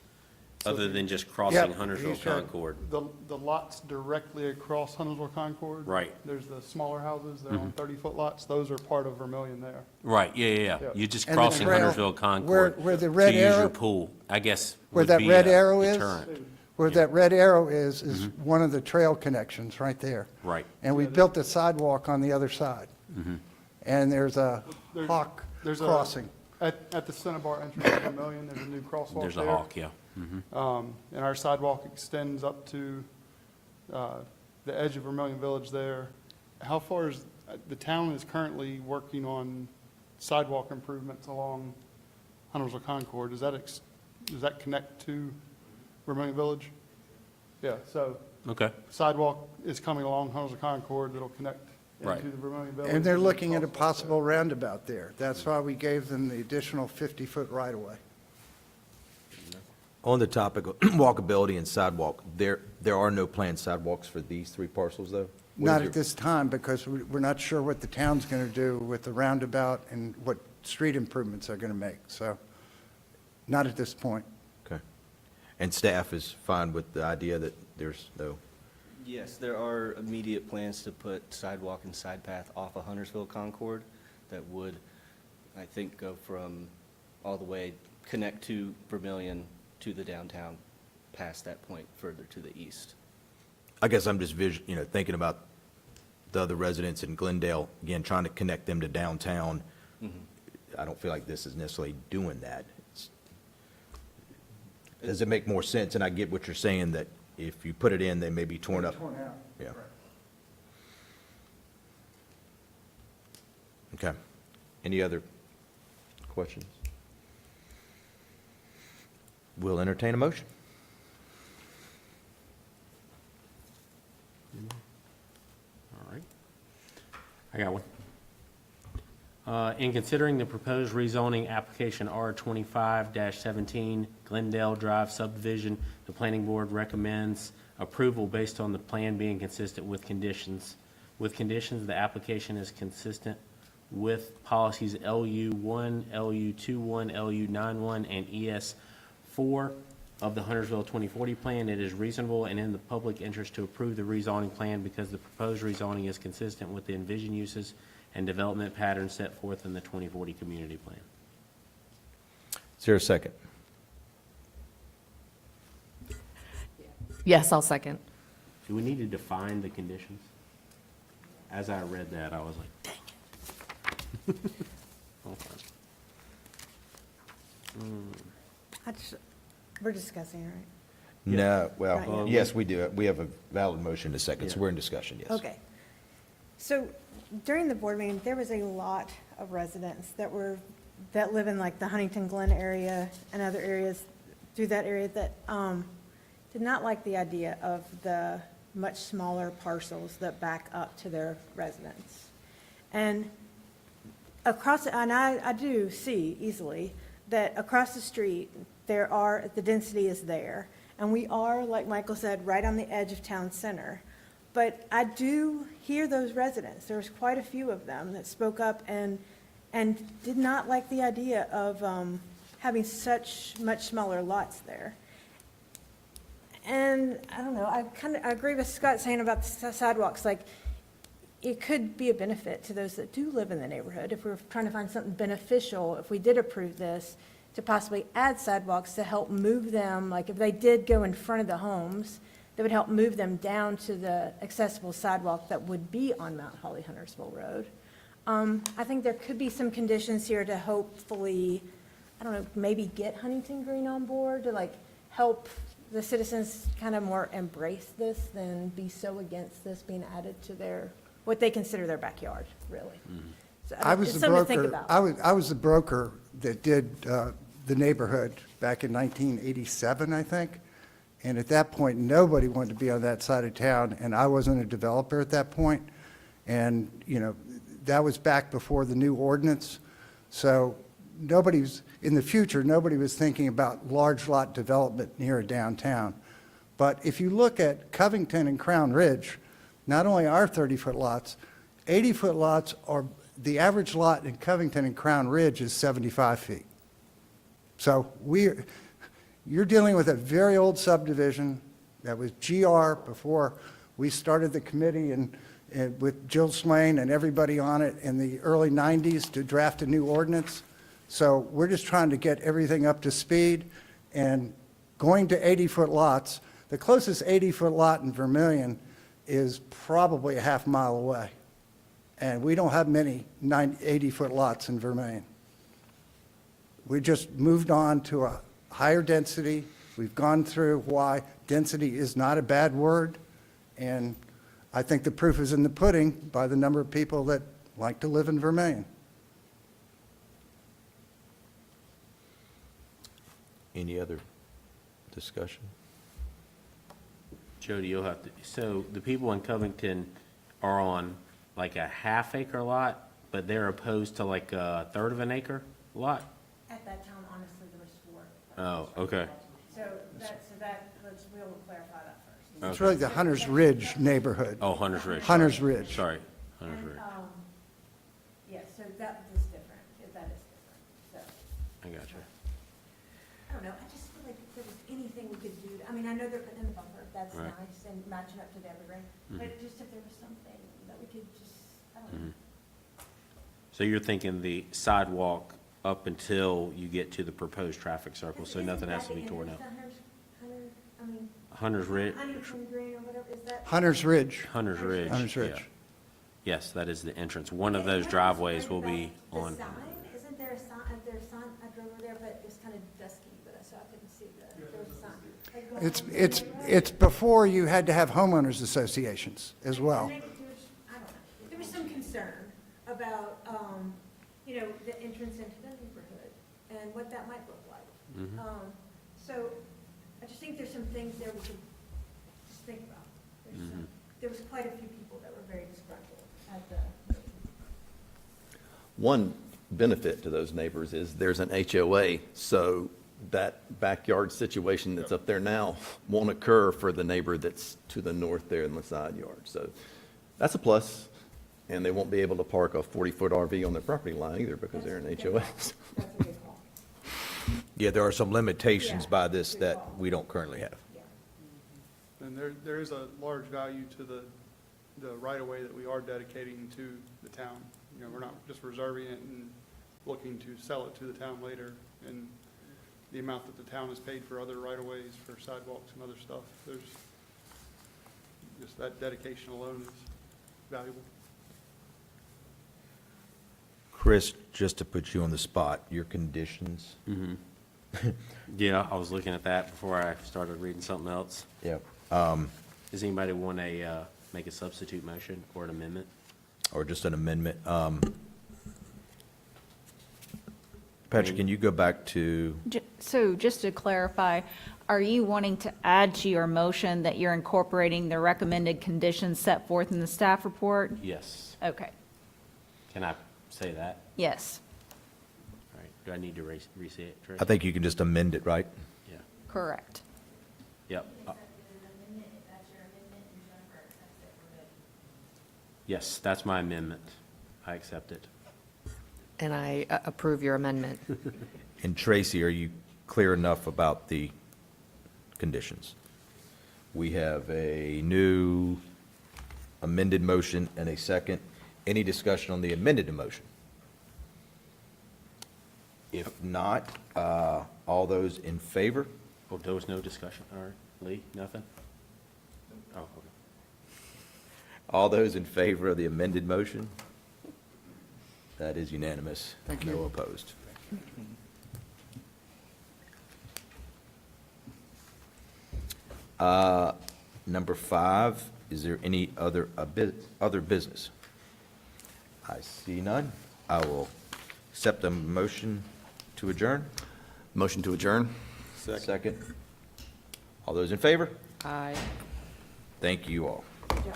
Speaker 5: other than just crossing
Speaker 10: Yep,
Speaker 5: Huntersville
Speaker 11: he's got
Speaker 5: Concord.
Speaker 11: The lots directly across Huntersville Concord.
Speaker 5: Right.
Speaker 11: There's the smaller houses, they're on 30-foot lots. Those are part of Vermillion there.
Speaker 5: Right, yeah.
Speaker 11: Yeah.
Speaker 5: You're just
Speaker 10: And the
Speaker 5: crossing
Speaker 10: trail,
Speaker 5: Huntersville Concord
Speaker 10: where the
Speaker 5: to
Speaker 10: red
Speaker 5: use your
Speaker 10: arrow-
Speaker 5: pool, I guess.
Speaker 10: Where
Speaker 5: would
Speaker 10: that
Speaker 5: be
Speaker 10: red
Speaker 5: a
Speaker 10: arrow is,
Speaker 5: deterrent.
Speaker 10: where that red arrow is one of the trail connections right there.
Speaker 5: Right.
Speaker 10: And we built a sidewalk on the other side. And there's a
Speaker 11: There's-
Speaker 10: hawk
Speaker 11: There's a-
Speaker 10: crossing.
Speaker 11: At the Cinnabar entrance to Vermillion, there's a new crosswalk
Speaker 5: There's a
Speaker 11: there.
Speaker 5: hawk, yeah.
Speaker 11: And our sidewalk extends up to the edge of Vermillion Village there. How far is, the town is currently working on sidewalk improvements along Huntersville Concord. Does that connect to Vermillion Village? Yeah, so
Speaker 5: Okay,
Speaker 11: sidewalk is coming along Huntersville Concord that'll connect
Speaker 5: Right.
Speaker 11: into the Vermillion Village.
Speaker 10: And they're
Speaker 11: There's a
Speaker 10: looking at a
Speaker 11: crosswalk
Speaker 10: possible roundabout there. That's why we gave them the additional 50-foot right-of-way.
Speaker 1: On the topic of walkability and sidewalk, there are no planned sidewalks for these 3 parcels, though? What is
Speaker 10: Not
Speaker 1: your-
Speaker 10: at this time, because we're not sure what the town's going to do with the roundabout and what street improvements they're going to make. So, not at this point.
Speaker 1: Okay. And staff is fine with the idea that there's no,
Speaker 9: Yes, there are immediate plans to put sidewalk and side path off of Huntersville Concord that would, I think, go from all the way, connect to Vermillion to the downtown, past that point further to the east.
Speaker 1: I guess I'm just thinking about the other residents in Glendale, again, trying to connect them to downtown. I don't feel like this is necessarily doing that. Does it make more sense? And I get what you're saying, that if you put it in, they may be torn up.
Speaker 10: Torn out.
Speaker 1: Yeah. Okay. Any other questions? We'll entertain a motion.
Speaker 5: All right. I got one. In considering the proposed rezoning application R25-17 Glendale Drive subdivision, the planning board recommends approval based on the plan being consistent with conditions. With conditions, the application is consistent with policies LU1, LU21, LU91, and ES4 of the Huntersville 2040 plan. It is reasonable and in the public interest to approve the rezoning plan because the proposed rezoning is consistent with the envisioned uses and development patterns set forth in the 2040 community plan.
Speaker 1: Is there a second?
Speaker 8: Yes, I'll second.
Speaker 5: Do we need to define the conditions? As I read that, I was like, dang it. Okay.
Speaker 2: We're discussing, right?
Speaker 1: No,
Speaker 2: Not
Speaker 1: well,
Speaker 2: yet.
Speaker 1: yes, we do. We have a valid motion to second, so
Speaker 5: Yeah.
Speaker 1: we're in discussion, yes.
Speaker 2: Okay. So during the board meeting, there was a lot of residents that live in like the Huntington Glen area and other areas through that area that did not like the idea of the much smaller parcels that back up to their residence. And I do see easily that across the street, the density is there. And we are, like Michael said, right on the edge of town center. But I do hear those residents. There's quite a few of them that spoke up and did not like the idea of having such much smaller lots there. And I don't know, I agree with Scott saying about the sidewalks, like, it could be a benefit to those that do live in the neighborhood. If we're trying to find something beneficial, if we did approve this, to possibly add sidewalks to help move them, like if they did go in front of the homes, that would help move them down to the accessible sidewalk that would be on Mount Holly Huntersville Road. I think there could be some conditions here to hopefully, I don't know, maybe get Huntington Green on board to like help the citizens kind of more embrace this than be so against this being added to what they consider their backyard, really. So
Speaker 10: I was
Speaker 2: it's
Speaker 10: the
Speaker 2: something to think
Speaker 10: broker,
Speaker 2: about.
Speaker 10: I was the broker that did the neighborhood back in 1987, I think. And at that point, nobody wanted to be on that side of town, and I wasn't a developer at that point. And, that was back before the new ordinance. So in the future, nobody was thinking about large lot development near a downtown. But if you look at Covington and Crown Ridge, not only are 30-foot lots, 80-foot lots are, the average lot in Covington and Crown Ridge is 75 feet. So you're dealing with a very old subdivision that was GR before we started the committee and with Jill Swain and everybody on it in the early 90s to draft a new ordinance. So we're just trying to get everything up to speed and going to 80-foot lots. The closest 80-foot lot in Vermillion is probably a half mile away. And we don't have many 80-foot lots in Vermillion. We just moved on to a higher density. We've gone through why density is not a bad word. And I think the proof is in the pudding by the number of people that like to live in Vermillion.
Speaker 1: Any other discussion?
Speaker 5: Jody, you'll have to, so the people in Covington are on like a half-acre lot, but they're opposed to like a third of an acre lot?
Speaker 2: At that time, honestly, there was 4.
Speaker 5: Oh, okay.
Speaker 2: So we'll clarify that first.
Speaker 10: It's really the Hunters Ridge neighborhood.
Speaker 5: Oh, Hunter's Ridge.
Speaker 10: Hunters Ridge.
Speaker 5: Sorry, Hunter's
Speaker 2: And,
Speaker 5: Ridge.
Speaker 2: Yeah, so that is different, that is different, so.
Speaker 5: I got you.
Speaker 2: I don't know, I just feel like if there was anything we could do, I mean, I know they're putting in the buffer, that's
Speaker 5: Right.
Speaker 2: nice, and matching up to the evergreen, but just if there was something that we could just, I don't know.
Speaker 5: So you're thinking the sidewalk up until you get to the proposed traffic circle, so nothing has to be torn up? Hunter's Ridge,
Speaker 2: Huntington Green or whatever, is that?
Speaker 10: Hunters Ridge.
Speaker 5: Hunter's Ridge.
Speaker 10: Hunters Ridge.
Speaker 5: yeah. Yes, that is the entrance. One of those driveways will be on.
Speaker 2: The sign, isn't there a sign, I drove over there, but it was kind of dusky, so I couldn't see there was a
Speaker 10: It's before you had to have homeowners associations as well.
Speaker 2: I don't know, there was some concern about, the entrance into the neighborhood and what that might look like. So I just think there's some things there we could just think about. There was quite a few people that were very disgruntled at the.
Speaker 4: One benefit to those neighbors is there's an HOA, so that backyard situation that's up there now won't occur for the neighbor that's to the north there in the side yard. So that's a plus, and they won't be able to park a 40-foot RV on their property line either because they're in HOAs.
Speaker 2: That's a good call.
Speaker 1: Yeah, there are some limitations
Speaker 2: Yeah,
Speaker 1: by this
Speaker 2: good
Speaker 1: that
Speaker 2: call.
Speaker 1: we don't currently have.
Speaker 2: Yeah.
Speaker 11: And there is a large value to the right-of-way that we are dedicating to the town. You know, we're not just reserving it and looking to sell it to the town later. And the amount that the town has paid for other right-of-ways, for sidewalks and other stuff, there's, just that dedication alone is valuable.
Speaker 1: Chris, just to put you on the spot, your conditions?
Speaker 5: Yeah, I was looking at that before I started reading something else.
Speaker 1: Yep.
Speaker 5: Does anybody want to make a substitute motion or an amendment?
Speaker 1: Or just an amendment. Patrick, can you go back to,
Speaker 12: So just to clarify, are you wanting to add to your motion that you're incorporating the recommended conditions set forth in the staff report?
Speaker 5: Yes.
Speaker 12: Okay,
Speaker 5: Can I say that?
Speaker 12: yes,
Speaker 5: All right. Do I need to re-say it, Trish?
Speaker 1: I think you can just amend it, right?
Speaker 5: Yeah.
Speaker 12: correct.
Speaker 5: Yep. Yes, that's my amendment. I accept it.
Speaker 8: And I approve your amendment.
Speaker 1: And Tracy, are you clear enough about the conditions? We have a new amended motion and a second. Any discussion on the amended motion? If not, all those in favor?
Speaker 5: Oh, there was no discussion? All right. Lee, nothing? Oh, okay.
Speaker 1: All those in favor of the amended motion? That is unanimous.
Speaker 10: Thank you.
Speaker 1: No opposed. Number 5, is there any other business? I see none. I will accept the motion to adjourn.
Speaker 4: Motion to adjourn?
Speaker 1: Second. All those in favor?
Speaker 8: Aye.
Speaker 1: Thank you all.
Speaker 2: Good job.